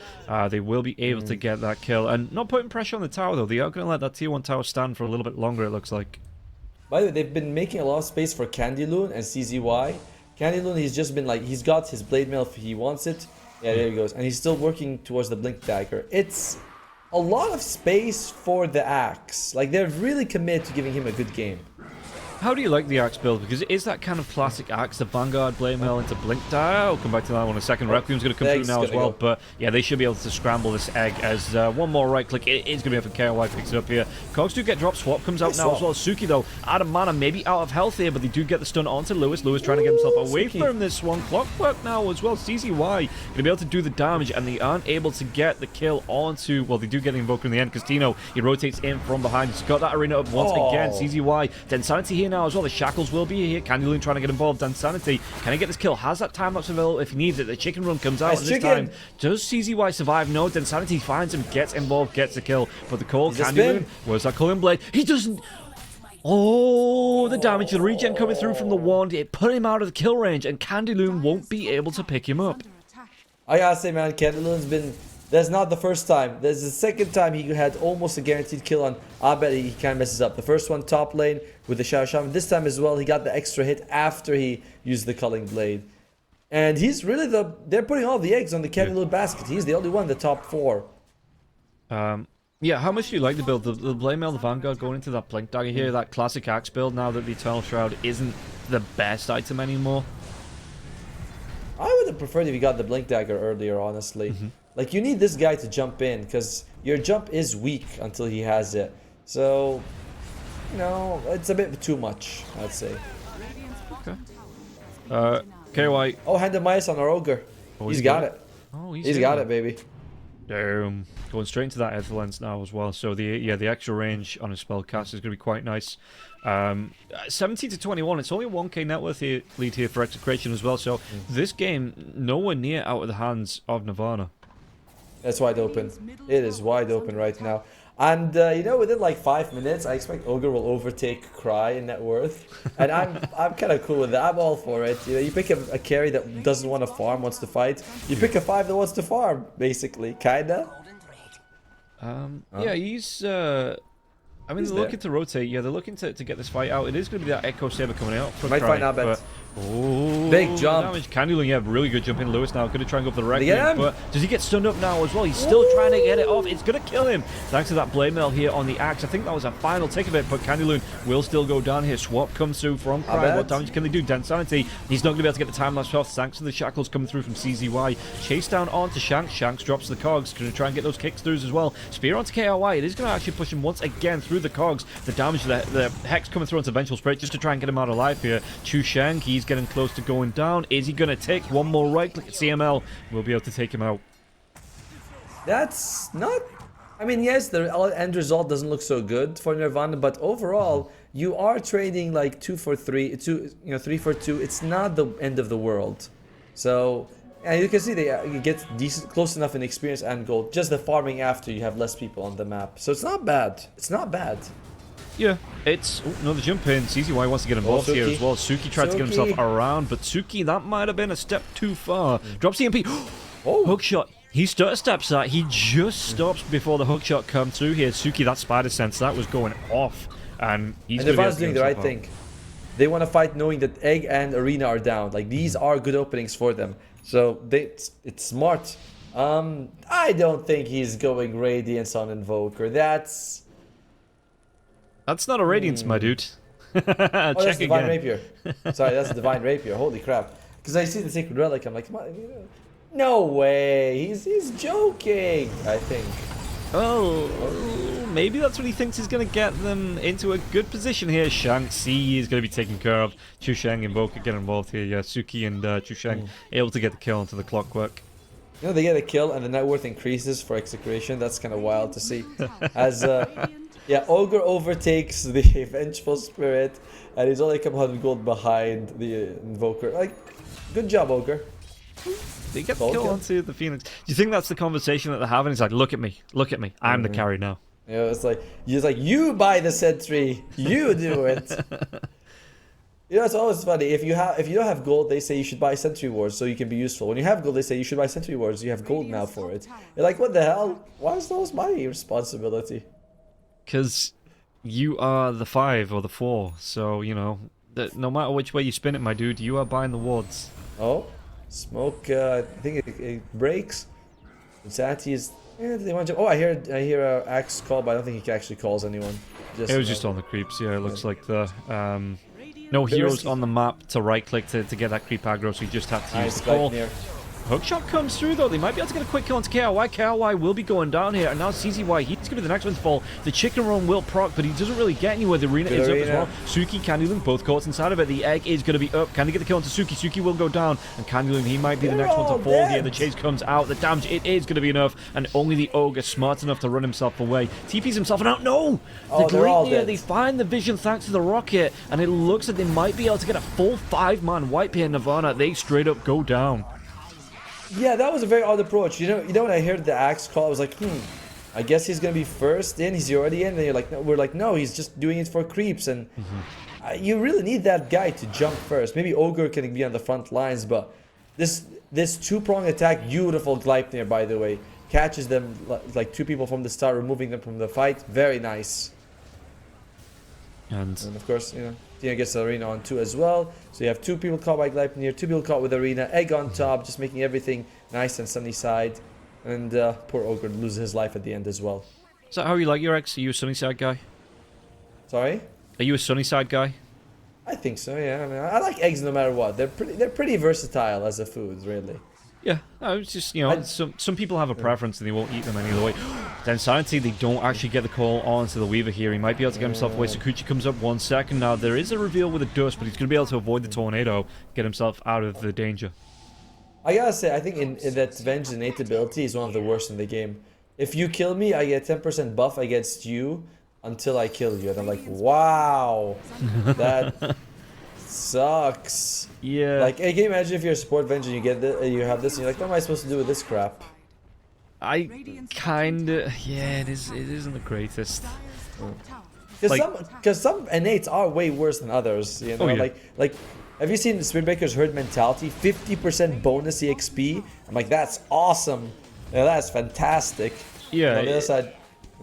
They will be able to get that kill. And not putting pressure on the tower, though. They are going to let that tier 1 tower stand for a little bit longer, it looks like. By the way, they've been making a lot of space for Candyloon and CZY. Candyloon, he's just been like, he's got his blade mail if he wants it. Yeah, there he goes. And he's still working towards the Blink Dagger. It's a lot of space for the Axe. Like, they're really committed to giving him a good game. How do you like the Axe build? Because it is that kind of classic Axe, the Vanguard, Blade Mail into Blink Dagger. I'll come back to that one in a second. Requiem's going to come through now as well. But yeah, they should be able to scramble this egg as one more right click. It is going to be up for KOI, picks it up here. Cogs do get dropped. Swap comes out now as well. Suki, though, out of mana, maybe out of health here, but they do get the stun onto Lewis. Lewis trying to get himself away from this one. Clockwork now as well. CZY going to be able to do the damage, and they aren't able to get the kill onto. Well, they do get the Invoker in the end because Tino, he rotates in from behind. He's got that arena up once again. CZY. Densanity here now as well. The Shackles will be here. Candyloon trying to get involved. Dansanity, can he get this kill? Has that time lapse available if he needs it? The chicken run comes out this time. Does CZY survive? No. Dansanity finds him, gets involved, gets a kill. But the call, Candyloon, where's that Culling Blade? He doesn't. Oh, the damage, the regen coming through from the wand. It put him out of the kill range, and Candyloon won't be able to pick him up. I gotta say, man, Candyloon's been. That's not the first time. There's the second time he had almost a guaranteed kill on. I bet he kind of messes up. The first one top lane with the Shadow Shaman. This time as well, he got the extra hit after he used the Culling Blade. And he's really the. They're putting all the eggs on the Candyloon basket. He's the only one in the top 4. Yeah, how much do you like the build? The Blade Mail, the Vanguard going into that Blink Dagger here, that classic Axe build now that the Eternal Shroud isn't the best item anymore? I would have preferred if you got the Blink Dagger earlier, honestly. Like, you need this guy to jump in, because your jump is weak until he has it. So, you know, it's a bit too much, I'd say. Okay. KY. Oh, Hand of Midas on our Ogre. Oh, he's got it. Oh, he's got it, baby. Damn. Going straight into that Ether Lens now as well. So, the extra range on a spellcast is going to be quite nice. 17 to 21, it's only a 1k net worth lead here for Execration as well. So, this game, nowhere near out of the hands of Nirvana. That's wide open. It is wide open right now. And, you know, within like 5 minutes, I expect Ogre will overtake Cry in net worth. And I'm kind of cool with that. I'm all for it. You know, you pick a carry that doesn't want to farm, wants to fight. You pick a 5 that wants to farm, basically. Kinda. Yeah, he's... I mean, they're looking to rotate. Yeah, they're looking to get this fight out. It is going to be that Echo Saber coming out for Might Cry, find out, but... Oh, big jump. Damage. Candyloon, yeah, really good jump in. Lewis now going to try and go for the Requiem, but does he get stunned up now as well? He's still trying to get it off. It's going to kill him. Thanks to that Blade Mail here on the Axe. I think that was a final take of it, but Candyloon will still go down here. Swap comes through from Cry. What damage can they do? Dansanity, he's not going to be able to get the time lapse off thanks to the Shackles coming through from CZY. Chase down onto Shanks. Shanks drops the cogs. Going to try and get those kicks throughs as well. Spear onto KOI. It is going to actually push him once again through the cogs. The damage, the Hex coming through onto Vengeful Spirit just to try and get him out of life here. Chu Sheng, he's getting close to going down. Is he going to take one more right click at CML? We'll be able to take him out. That's not... I mean, yes, the end result doesn't look so good for Nirvana, but overall, you are trading like 2 for 3, 3 for 2. It's not the end of the world. So, and you can see they get decent, close enough in experience and gold. Just the farming after you have less people on the map. So it's not bad. It's not bad. Yeah, it's another jump in. CZY wants to get involved here as well. Suki tried to get himself around, but Suki, that might have been a step too far. Drops the MP. Hook shot. He stutter steps that. He just stops before the hook shot comes through here. Suki, that spider sense, that was going off. And he's doing the right thing. They want to fight knowing that Egg and Arena are down. Like, these are good openings for them. So, it's smart. I don't think he's going Radiance on Invoker. That's not a Radiance, my dude. That's Divine Rapier. Sorry, that's Divine Rapier. Holy crap. Because I see the Sacred Relic, I'm like, come on, no way. He's joking, I think. Oh, maybe that's what he thinks is going to get them into a good position here. Shanks, C is going to be taken care of. Chu Sheng, Invoker get involved here. Yeah, Suki and Chu Sheng able to get the kill onto the Clockwork. You know, they get a kill and the net worth increases for execration. That's kind of wild to see. As yeah, Ogre overtakes the Vengeful Spirit, and he's only a couple hundred gold behind the Invoker. Like, good job, Ogre. They get the kill onto the Phoenix. Do you think that's the conversation that they're having? It's like, look at me, I'm the carry now. You know, it's like, you buy the sentry, you do it. You know, it's always funny. If you don't have gold, they say you should buy Sentry Wards so you can be useful. When you have gold, they say you should buy Sentry Wards. You have gold now for it. You're like, what the hell? Why is that my responsibility? Because you are the 5 or the 4, so you know no matter which way you spin it, my dude, you are buying the wards. Oh, smoke! I think it breaks. Zati is. Yeah, they want to. Oh, I hear Axe call, but I don't think he actually calls anyone. It was just on the creeps. Yeah, it looks like the no heroes on the map to right click to get that creep aggro, so you just have to use the call. Hookshot comes through though. They might be able to get a quick kill onto KRY. KRY will be going down here, and now CZY, he's going to be the next one to fall. The chicken run will proc, but he doesn't really get anywhere. The arena is up as well. Suki, Candyloon, both caught inside of it. The egg is going to be up. Can he get the kill onto Suki? Suki will go down, and Candyloon, he might be the next one to fall here. The chase comes out. The damage, it is going to be enough, and only the Ogre smart enough to run himself away. TP's himself, and out. No! The Gleipnir, they find the vision thanks to the rocket, and it looks like they might be able to get a full 5-man wipe here in Nirvana. They straight up go down. Yeah, that was a very odd approach. You know when I heard the Axe call, I was like, I guess he's gonna be first in. He's already in. And you're like, we're like, no, he's just doing it for creeps. And you really need that guy to jump first. Maybe Ogre can be on the front lines, but this 2-prong attack, beautiful Gleipnir, by the way, catches them like 2 people from the start, removing them from the fight. Very nice. And of course, you know, Tina gets the arena on 2 as well. So you have 2 people caught by Gleipnir, 2 people caught with arena, egg on top, just making everything nice and sunny side. And poor Ogre loses his life at the end as well. Is that how you like your eggs? Are you a sunny side guy? Sorry? Are you a sunny side guy? I think so, yeah. I mean, I like eggs no matter what. They're pretty versatile as a food, really. Yeah, it's just, you know, some people have a preference and they won't eat them any other way. Then Sanity, they don't actually get the call onto the Weaver here. He might be able to get himself away. Sakuchi comes up 1 second now. There is a reveal with a dust, but he's going to be able to avoid the tornado, get himself out of the danger. I gotta say, I think in that Venge innate ability is one of the worst in the game. If you kill me, I get 10% buff against you until I kill you. And I'm like, wow, that sucks. Yeah. Like, hey, can you imagine if you're a support Venge and you have this, and you're like, what am I supposed to do with this crap? I kinda, yeah, it isn't the greatest. Because some innates are way worse than others, you know. Like, have you seen the Spinbreaker's herd mentality? 50% bonus EXP. I'm like, that's awesome. Yeah, that's fantastic. Yeah. On the other side.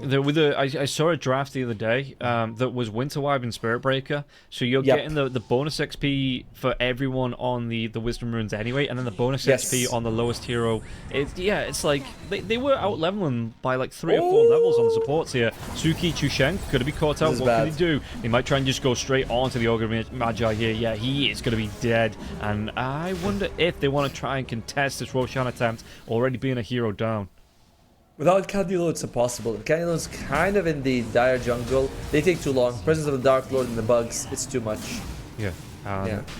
I saw a draft the other day that was Winter Wibe and Spirit Breaker, so you're getting the bonus XP for everyone on the Wisdom Runes anyway, and then the bonus XP on the lowest hero. It's like they were out leveling by like 3 or 4 levels on the supports here. Suki Chushen could be caught out. What can he do? They might try and just go straight on to the Ogre Magi here. Yeah, he is going to be dead, and I wonder if they want to try and contest this Roshan attempt, already being a hero down. Without Candyloon, it's impossible. Candyloon's kind of in the dire jungle. They take too long. Presence of the Dark Lord and the bugs, it's too much. Yeah.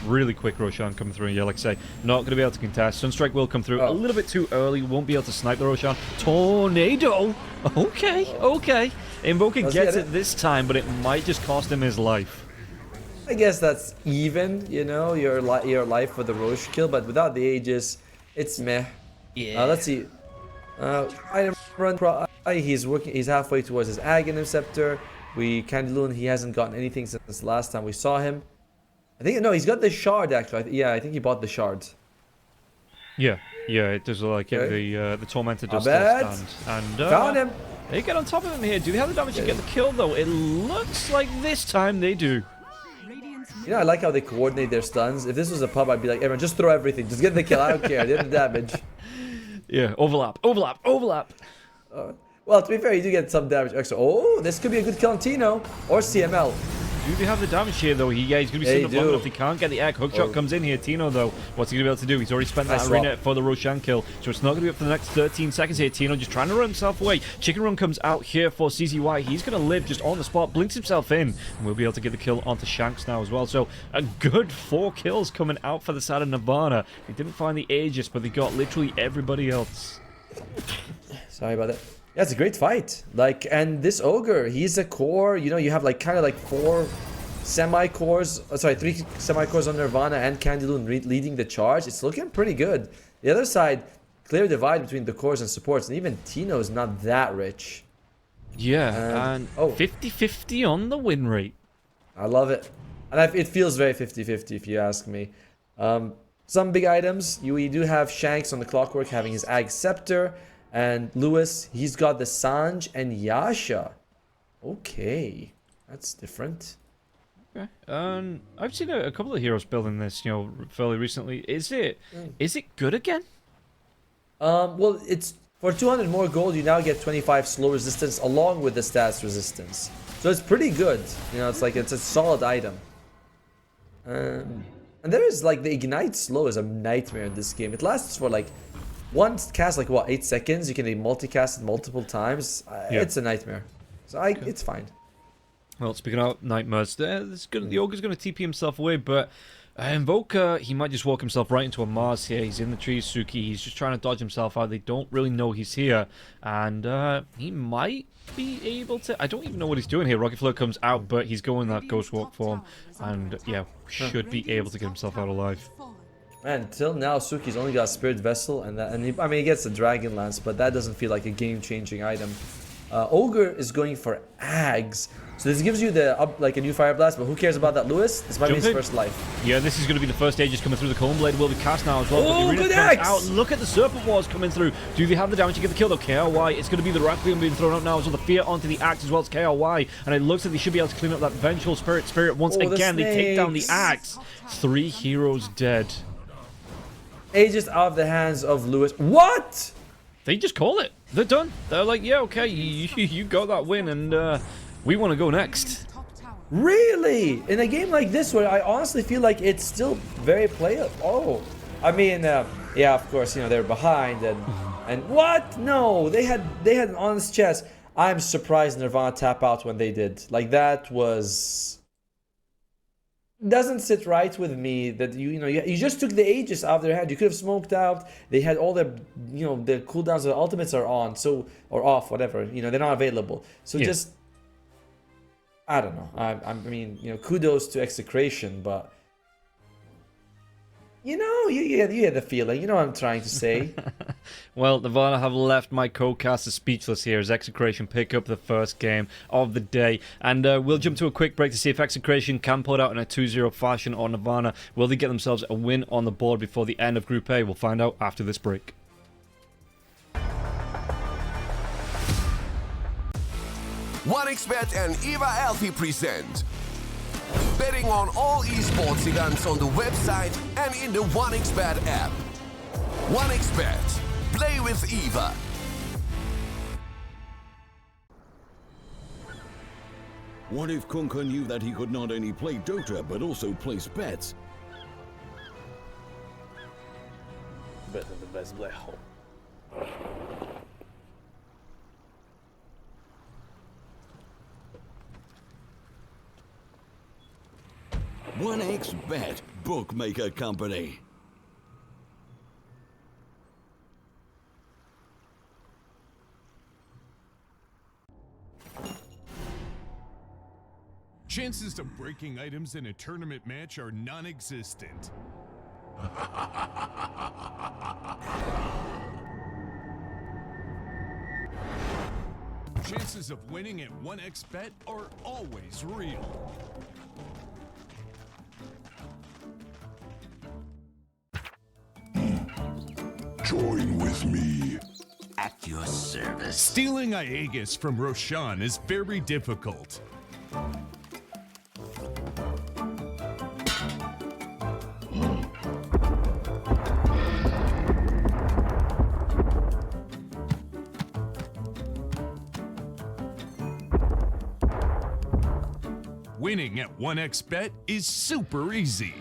Really quick Roshan coming through. Yeah, like I say, not going to be able to contest. Sunstrike will come through a little bit too early. Won't be able to snipe the Roshan. Tornado! Okay. Invoker gets it this time, but it might just cost him his life. I guess that's even, you know, your life for the Roche kill, but without the Aegis, it's meh. Yeah. Let's see. Item run. He's working. He's halfway towards his Aghanim Scepter. Candyloon, he hasn't gotten anything since the last time we saw him. I think he's got the shard actually. I think he bought the shard. Yeah, it does look like it. The Tormentor does still stand. And found him. They get on top of him here. Do they have the damage to get the kill though? It looks like this time they do. You know, I like how they coordinate their stuns. If this was a pub, I'd be like, everyone, just throw everything. Just get the kill. I don't care. Get the damage. Yeah, overlap. Well, to be fair, you do get some damage extra. Oh, this could be a good kill on Tino or CML. Do they have the damage here, though? He's going to be sitting up long enough. He can't get the egg. Hookshot comes in here. Tino, though, what's he going to be able to do? He's already spent that arena for the Roshan kill, so it's not going to be up for the next 13 seconds here. Tino just trying to run himself away. Chicken Run comes out here for CZY. He's going to live just on the spot, blinks himself in, and we'll be able to get the kill onto Shanks now as well. So a good 4 kills coming out for the side of Nirvana. They didn't find the Aegis, but they got literally everybody else. Sorry about that. Yeah, it's a great fight. Like, and this Ogre, he's a core. You know, you have like kind of like 4 semi-cores. Sorry, 3 semi-cores on Nirvana and Candyloon leading the charge. It's looking pretty good. The other side, clear divide between the cores and supports, and even Tino is not that rich. Yeah, and 50-50 on the win rate. I love it. And it feels very 50-50 if you ask me. Some big items. We do have Shanks on the Clockwork having his Ag Scepter. And Lewis, he's got the Sanj and Yasha. Okay. That's different. Okay. I've seen a couple of heroes building this, you know, fairly recently. Is it good again? Well, it's for 200 more gold, you now get 25 slow resistance along with the stats resistance. So it's pretty good. You know, it's like it's a solid item. And there is like the Ignite slow is a nightmare in this game. It lasts for like one cast, like what, 8 seconds. You can multicast it multiple times. It's a nightmare. So it's fine. Well, speaking of nightmares, the Ogre's going to TP himself away, but Invoker, he might just walk himself right into a Mars here. He's in the trees, Suki. He's just trying to dodge himself out. They don't really know he's here, and he might be able to. I don't even know what he's doing here. Rocket Flow comes out, but he's going that Ghost Walk form, and yeah, should be able to get himself out alive. Man, till now, Suki's only got Spirit Vessel, and I mean, he gets the Dragon Lance, but that doesn't feel like a game-changing item. Ogre is going for Ags, so this gives you like a new Fire Blast, but who cares about that, Lewis? This might be his first life. Yeah, this is going to be the first Aegis coming through. The Cone Blade will be cast now as well. Oh, good Axe! Out. Look at the Serpent Wars coming through. Do they have the damage to get the kill though? KRY, it's going to be the Requiem being thrown out now, so the Fear onto the Axe as well as KRY, and it looks like they should be able to clean up that Vengeful Spirit once again. They take down the Axe. 3 heroes dead. Aegis out of the hands of Lewis. What? They just call it. They're done. They're like, yeah, okay, you got that win, and we want to go next. Really? In a game like this, where I honestly feel like it's still very playable. Oh, I mean, yeah, of course, you know they're behind, and what? No, they had an honest chess. I'm surprised Nirvana tap out when they did. Like that doesn't sit right with me that you just took the Aegis out of their hand. You could have smoked out. They had all their the cooldowns, the ultimates are on, so or off, whatever. They're not available. So just I don't know. I mean, kudos to Execration, but you had the feeling. You know what I'm trying to say. Well, Nirvana have left my co-caster speechless here as Execration pick up the first game of the day. And we'll jump to a quick break to see if Execration can pull it out in a 2-0 fashion, or Nirvana will they get themselves a win on the board before the end of Group A. We'll find out after this break. OneXBet and Eva Alfie present betting on all esports events on the website and in the OneXBet app. OneXBet. Play with Eva. What if Kunka knew that he could not only play Dota but also place bets? Better the best black hole. OneXBet, bookmaker company. Chances of breaking items in a tournament match are non-existent. Chances of winning at 1xBet are always real. Join with me. At your service. Stealing Aegis from Roshan is very difficult. winning at 1xBet is super easy.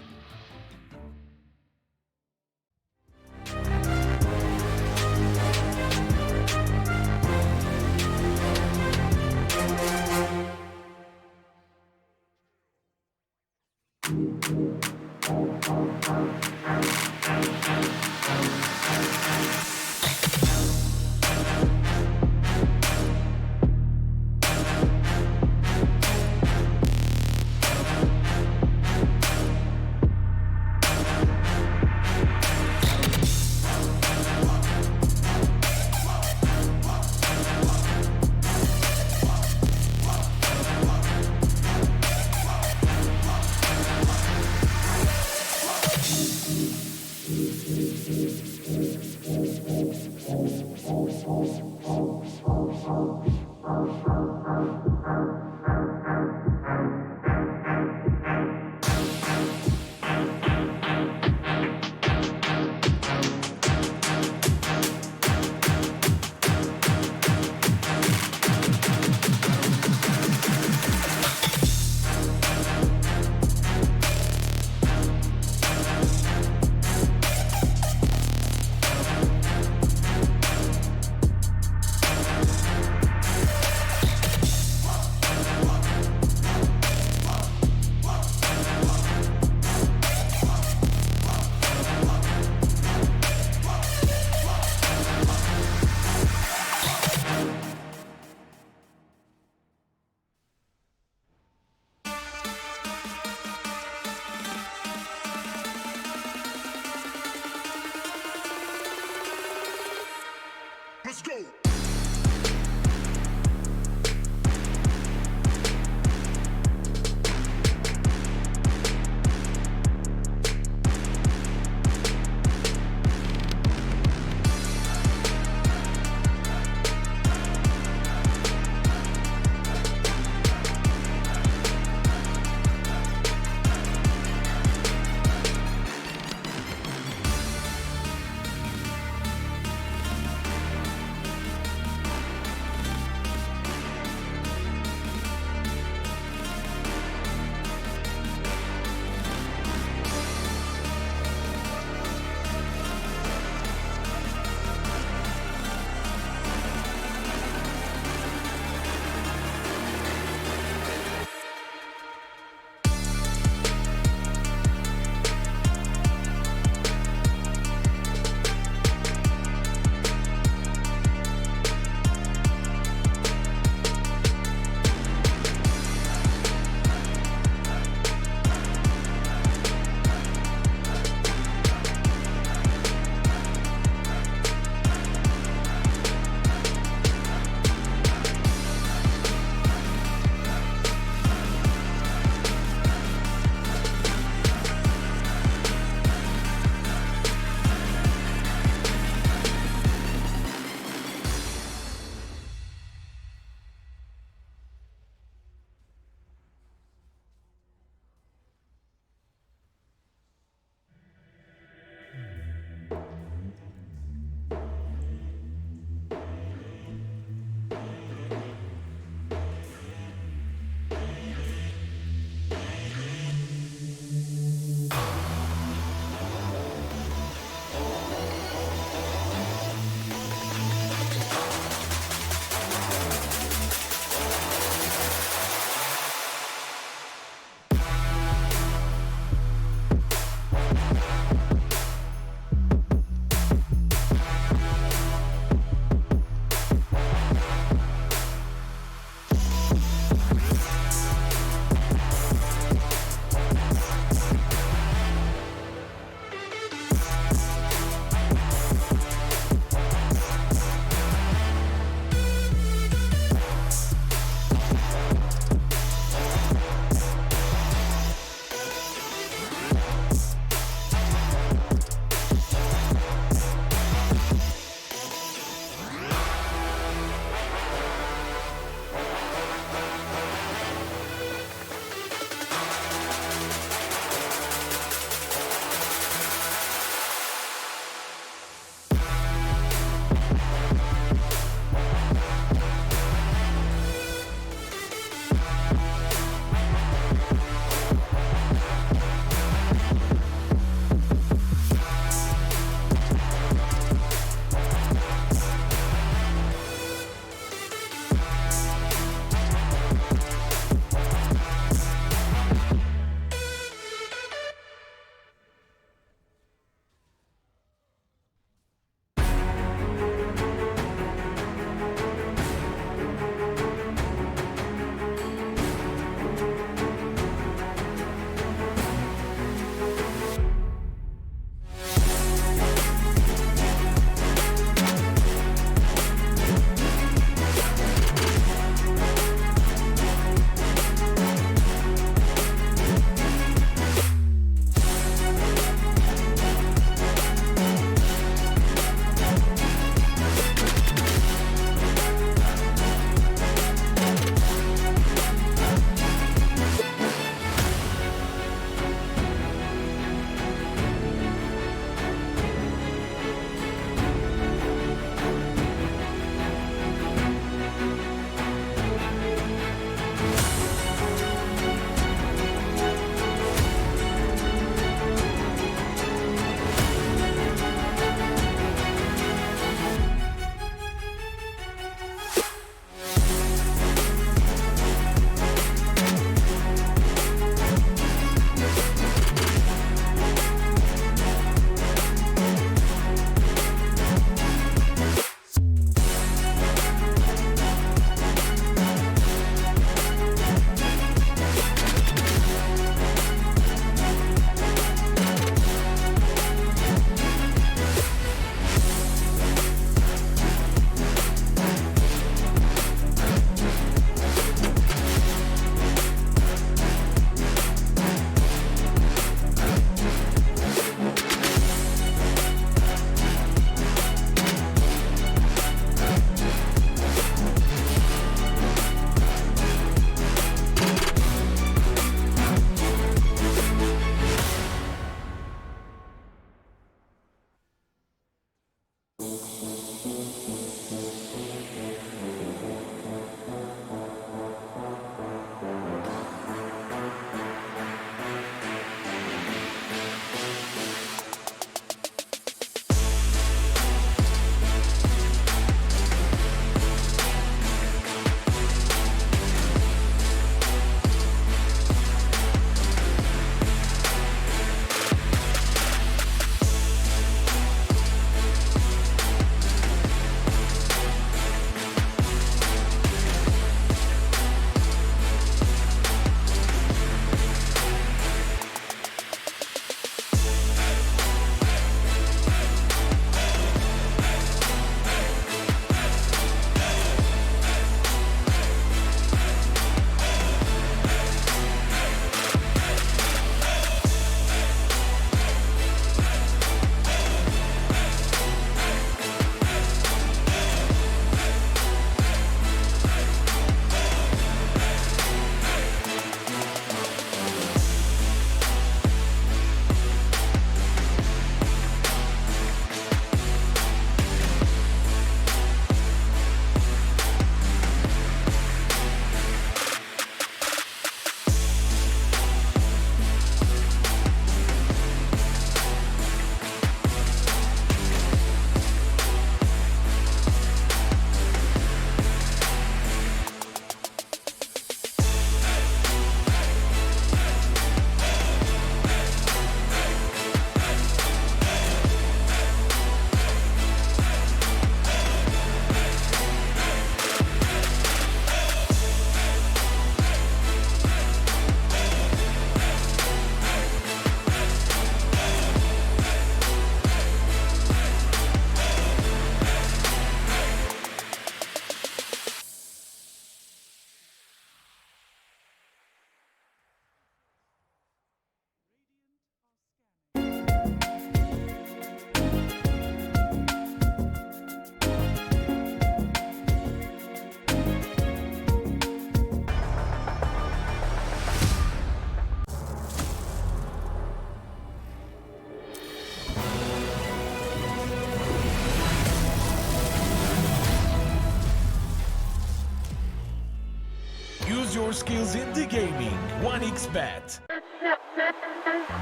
your skills into gaming. 1xBet.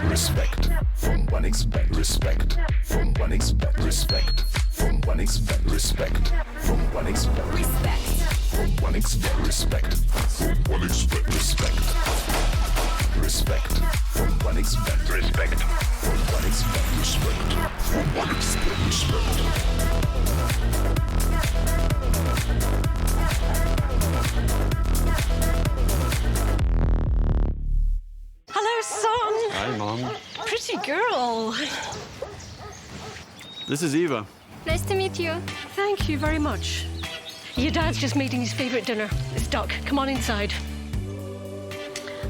Respect from 1xBet. Respect from 1xBet. Respect from 1xBet. Respect from 1xBet. Respect from 1xBet. Respect from 1xBet. Respect. Respect from 1xBet. Respect from 1xBet. Respect from 1xBet. Respect. Hello, son. Hi, Mom. Pretty girl. This is Eva. Nice to meet you. Thank you very much. Your dad's just making his favourite dinner. It's duck. Come on inside.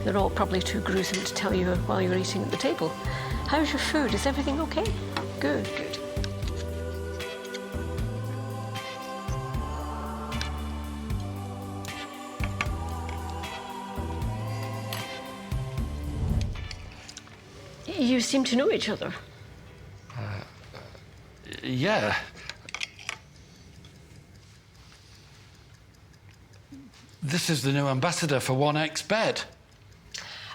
They're all probably too gruesome to tell you while you're eating at the table. How's your food? Is everything okay? Good, good. You seem to know each other. Yeah. This is the new ambassador for 1xBet.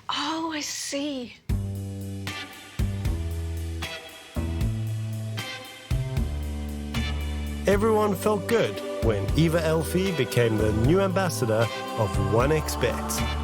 Oh, I see. Everyone felt good when Eva Elfie became the new ambassador of 1xBet.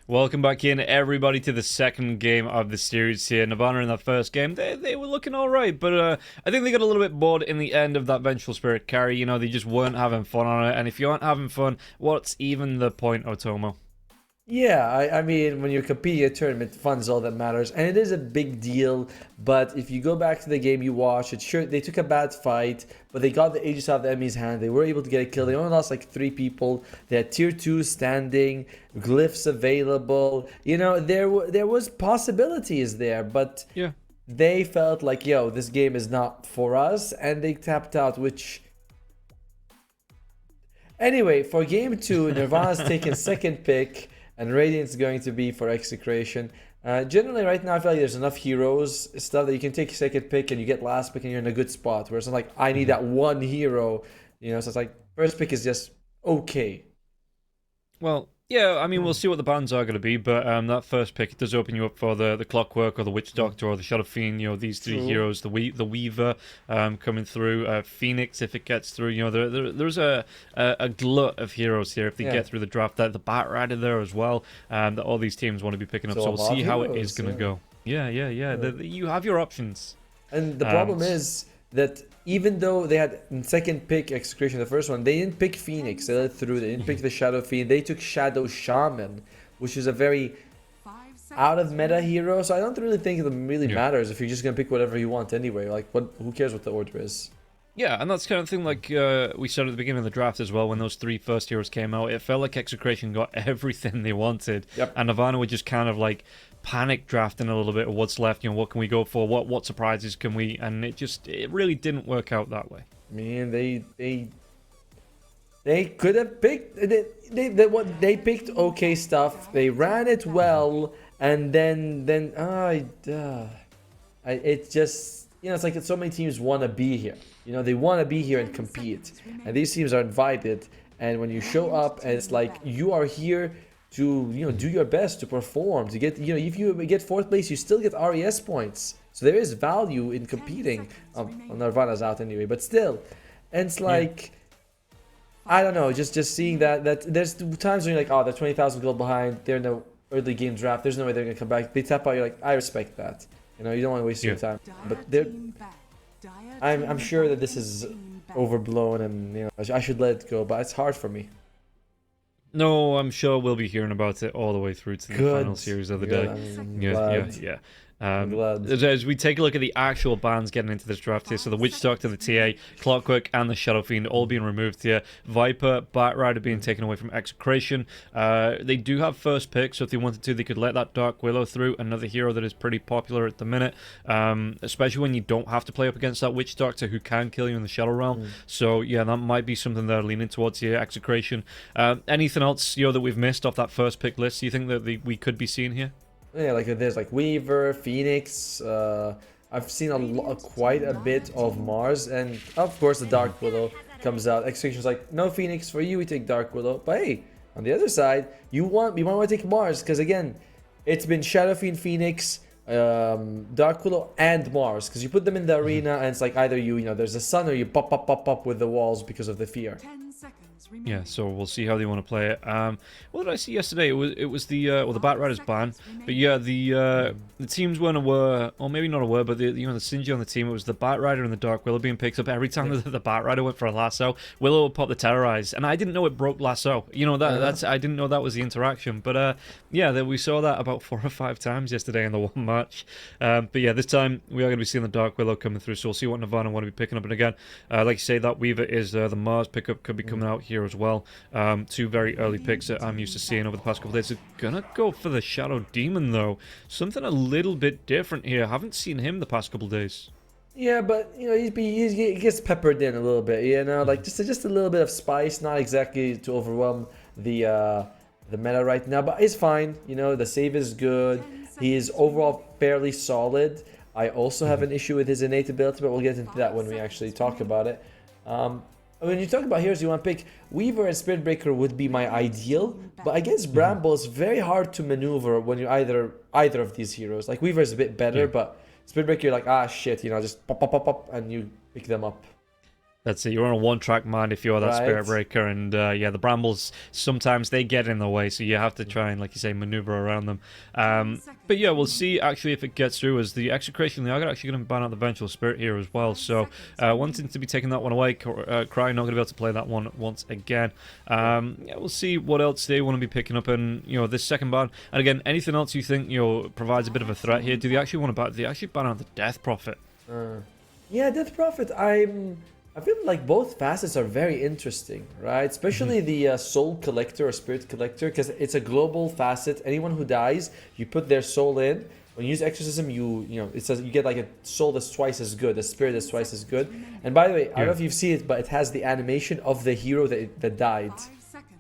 Welcome back in, everybody, to the second game of the series here. Nirvana in that first game, they were looking alright, but I think they got a little bit bored in the end of that Vengeful Spirit carry. You know, they just weren't having fun on it, and if you aren't having fun, what's even the point, Otomo? Yeah, I mean, when you're competing at a tournament, fun is all that matters, and it is a big deal. But if you go back to the game you watch, it's sure they took a bad fight, but they got the Aegis out of the enemy's hand. They were able to get a kill. They only lost like 3 people. They had tier 2 standing, glyphs available. You know, there was possibilities there, but yeah, they felt like, yo, this game is not for us, and they tapped out, which... Anyway, for game 2, Nirvana's taking second pick, and Radiant's going to be for Execration. Generally, right now, I feel like there's enough heroes, stuff that you can take second pick and you get last pick and you're in a good spot. Where it's not like, I need that one hero, you know, so it's like, first pick is just okay. Well, yeah, I mean, we'll see what the bans are going to be, but that first pick does open you up for the Clockwork or the Witch Doctor or the Shadow Fiend, you know, these 3 heroes, the Weaver coming through, Phoenix if it gets through, you know, there's a glut of heroes here if they get through the draft. The Bat Rider there as well, that all these teams want to be picking up, so we'll see how it is going to go. Yeah. You have your options. And the problem is that even though they had second pick Execration, the first one, they didn't pick Phoenix. They let through. They didn't pick the Shadow Fiend. They took Shadow Shaman, which is a very out of meta hero. So I don't really think it really matters if you're just gonna pick whatever you want anyway. Like, who cares what the order is? Yeah, and that's kind of thing like we said at the beginning of the draft as well, when those 3 first heroes came out, it felt like Execration got everything they wanted. Yep. And Nirvana were just kind of like panic drafting a little bit of what's left, you know, what can we go for, what surprises can we, and it really didn't work out that way. I mean, they could have picked, they picked okay stuff, they ran it well, and then it's just, you know, it's like so many teams want to be here. You know, they want to be here and compete. And these teams are invited. And when you show up and it's like you are here to, you know, do your best to perform, to get, you know, if you get 4th place, you still get RES points. So there is value in competing. Nirvana's out anyway, but still. And it's like, I don't know, just seeing that there's times when you're like, oh, they're 20,000 gold behind. They're in the early game draft. There's no way they're going to come back. They tap out, you're like, I respect that. You know, you don't want to waste your time. But I'm sure that this is overblown and, you know, I should let it go, but it's hard for me. No, I'm sure we'll be hearing about it all the way through to the final series of the day. I mean, yeah. I'm glad. As we take a look at the actual bans getting into this draft here, so the Witch Doctor, the TA, Clockwork, and the Shadow Fiend all being removed here. Viper, Batrider being taken away from Execration. They do have first pick, so if they wanted to, they could let that Dark Willow through, another hero that is pretty popular at the minute, especially when you don't have to play up against that Witch Doctor who can kill you in the Shadow Realm. So yeah, that might be something they're leaning towards here, Execration. Anything else that we've missed off that first pick list, do you think that we could be seeing here? Yeah, like there's like Weaver, Phoenix. I've seen quite a bit of Mars, and of course the Dark Willow comes out. Execution's like, no Phoenix for you, we take Dark Willow. But hey, on the other side, you might want to take Mars, because again, it's been Shadow Fiend, Phoenix, Dark Willow, and Mars, because you put them in the arena, and it's like either there's a sun, or you pop with the walls because of the fear. Yeah, so we'll see how they want to play it. What did I see yesterday? It was the Batrider's ban, but yeah, the teams weren't aware, or maybe not aware, but the Sinji on the team, it was the Batrider and the Dark Willow being picked up every time that the Batrider went for a lasso. Willow would pop the Terrorize, and I didn't know it broke lasso. I didn't know that was the interaction, but yeah, we saw that about 4 or 5 times yesterday in the one match. But yeah, this time we are going to be seeing the Dark Willow coming through, so we'll see what Nirvana want to be picking up. And again, like you say, that Weaver is the Mars pickup could be coming out here as well. 2 very early picks that I'm used to seeing over the past couple of days. They're gonna go for the Shadow Demon though. Something a little bit different here. Haven't seen him the past couple of days. Yeah, but he gets peppered in a little bit. Like just a little bit of spice, not exactly to overwhelm the meta right now, but it's fine. The save is good. He is overall fairly solid. I also have an issue with his innate ability, but we'll get into that when we actually talk about it. When you talk about heroes you want to pick, Weaver and Spirit Breaker would be my ideal, but against Bramble it's very hard to maneuver when you're either of these heroes. Like Weaver is a bit better, but Spirit Breaker you're like, shit, just pop, and you pick them up. That's it. You're on a one-track mind if you're that Spirit Breaker, and yeah, the Brambles sometimes they get in the way, so you have to try and, like you say, maneuver around them. But yeah, we'll see actually if it gets through. As the Execration, they are actually going to ban out the Vengeful Spirit here as well. So wanting to be taking that one away, Cry not going to be able to play that one once again. Yeah, we'll see what else they want to be picking up in this second ban. And again, anything else you think provides a bit of a threat here? Do they actually want to ban? Do they actually ban out the Death Prophet? Yeah, Death Prophet. I feel like both facets are very interesting, right? Especially the Soul Collector or Spirit Collector, because it's a global facet. Anyone who dies, you put their soul in. When you use Exorcism, it says you get like a soul that's twice as good, a spirit that's twice as good. And by the way, I don't know if you've seen it, but it has the animation of the hero that died.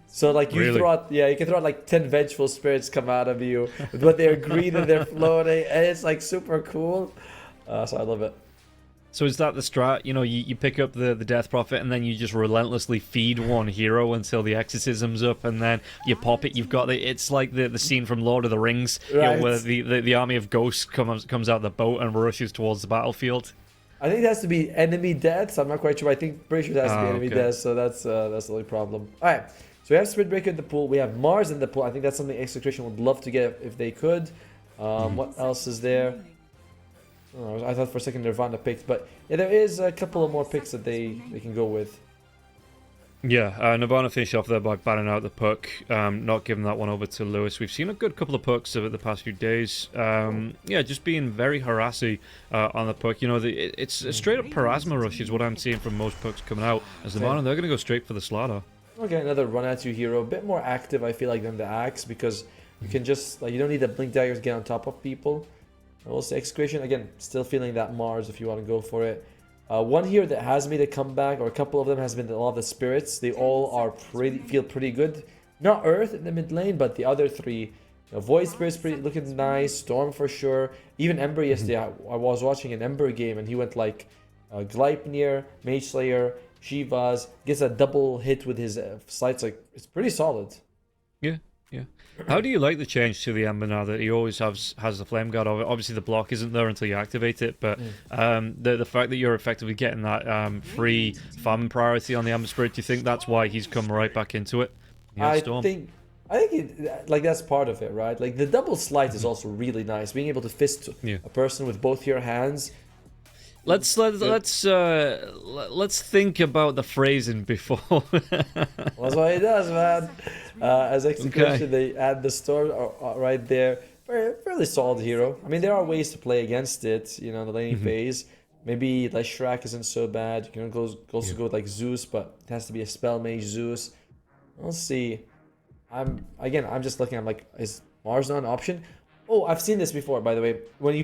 So like you throw out, you can throw out like 10 vengeful spirits come out of you, but they're green and they're floating, and it's like super cool. So I love it. So is that the strat? You pick up the Death Prophet and then you just relentlessly feed one hero until the exorcism's up, and then you pop it. You've got it's like the scene from Lord of the Rings, where the army of ghosts comes out the boat and rushes towards the battlefield. I think it has to be enemy deaths. I'm not quite sure. I think pretty sure it has to be enemy deaths. So that's the only problem. All right. So we have Spirit Breaker in the pool. We have Mars in the pool. I think that's something Execration would love to get if they could. What else is there? I thought for a second Nirvana picked, but yeah, there is a couple of more picks that they can go with. Yeah, Nirvana finished off there by banning out the Puck, not giving that one over to Lewis. We've seen a good couple of Pucks over the past few days. Yeah, just being very harassy on the Puck. It's a straight up Parasma rush is what I'm seeing from most Pucks coming out. As Nirvana, they're going to go straight for the Slaughter. Okay, another run at you hero, a bit more active I feel like than the Axe, because you can just you don't need the Blink Daggers to get on top of people. Also, Execration, again, still feeling that Mars if you want to go for it. One here that has made a comeback, or a couple of them, has been a lot of the Spirits. They all feel pretty good. Not Earth in the mid lane, but the other three. Void Spirit's looking nice, Storm for sure. Even Ember yesterday, I was watching an Ember game, and he went like Gleipnir, Mage Slayer, Shivas, gets a double hit with his sights. It's pretty solid. Yeah. How do you like the change to the Ember now that he always has the Flame Guard? Obviously, the block isn't there until you activate it, but the fact that you're effectively getting that free farming priority on the Ember Spirit, do you think that's why he's come right back into it? I think that's part of it, right? Like the double slice is also really nice. Being able to fist a person with both your hands. Let's think about the phrasing before. That's what he does, man. As Execution, they add the storm right there. fairly solid hero. I mean, there are ways to play against it, you know, in the laning phase. Maybe like Shrek isn't so bad. You can also go with like Zeus, but it has to be a spell mage Zeus. We'll see. I'm just looking. I'm like, is Mars not an option? Oh, I've seen this before, by the way. When you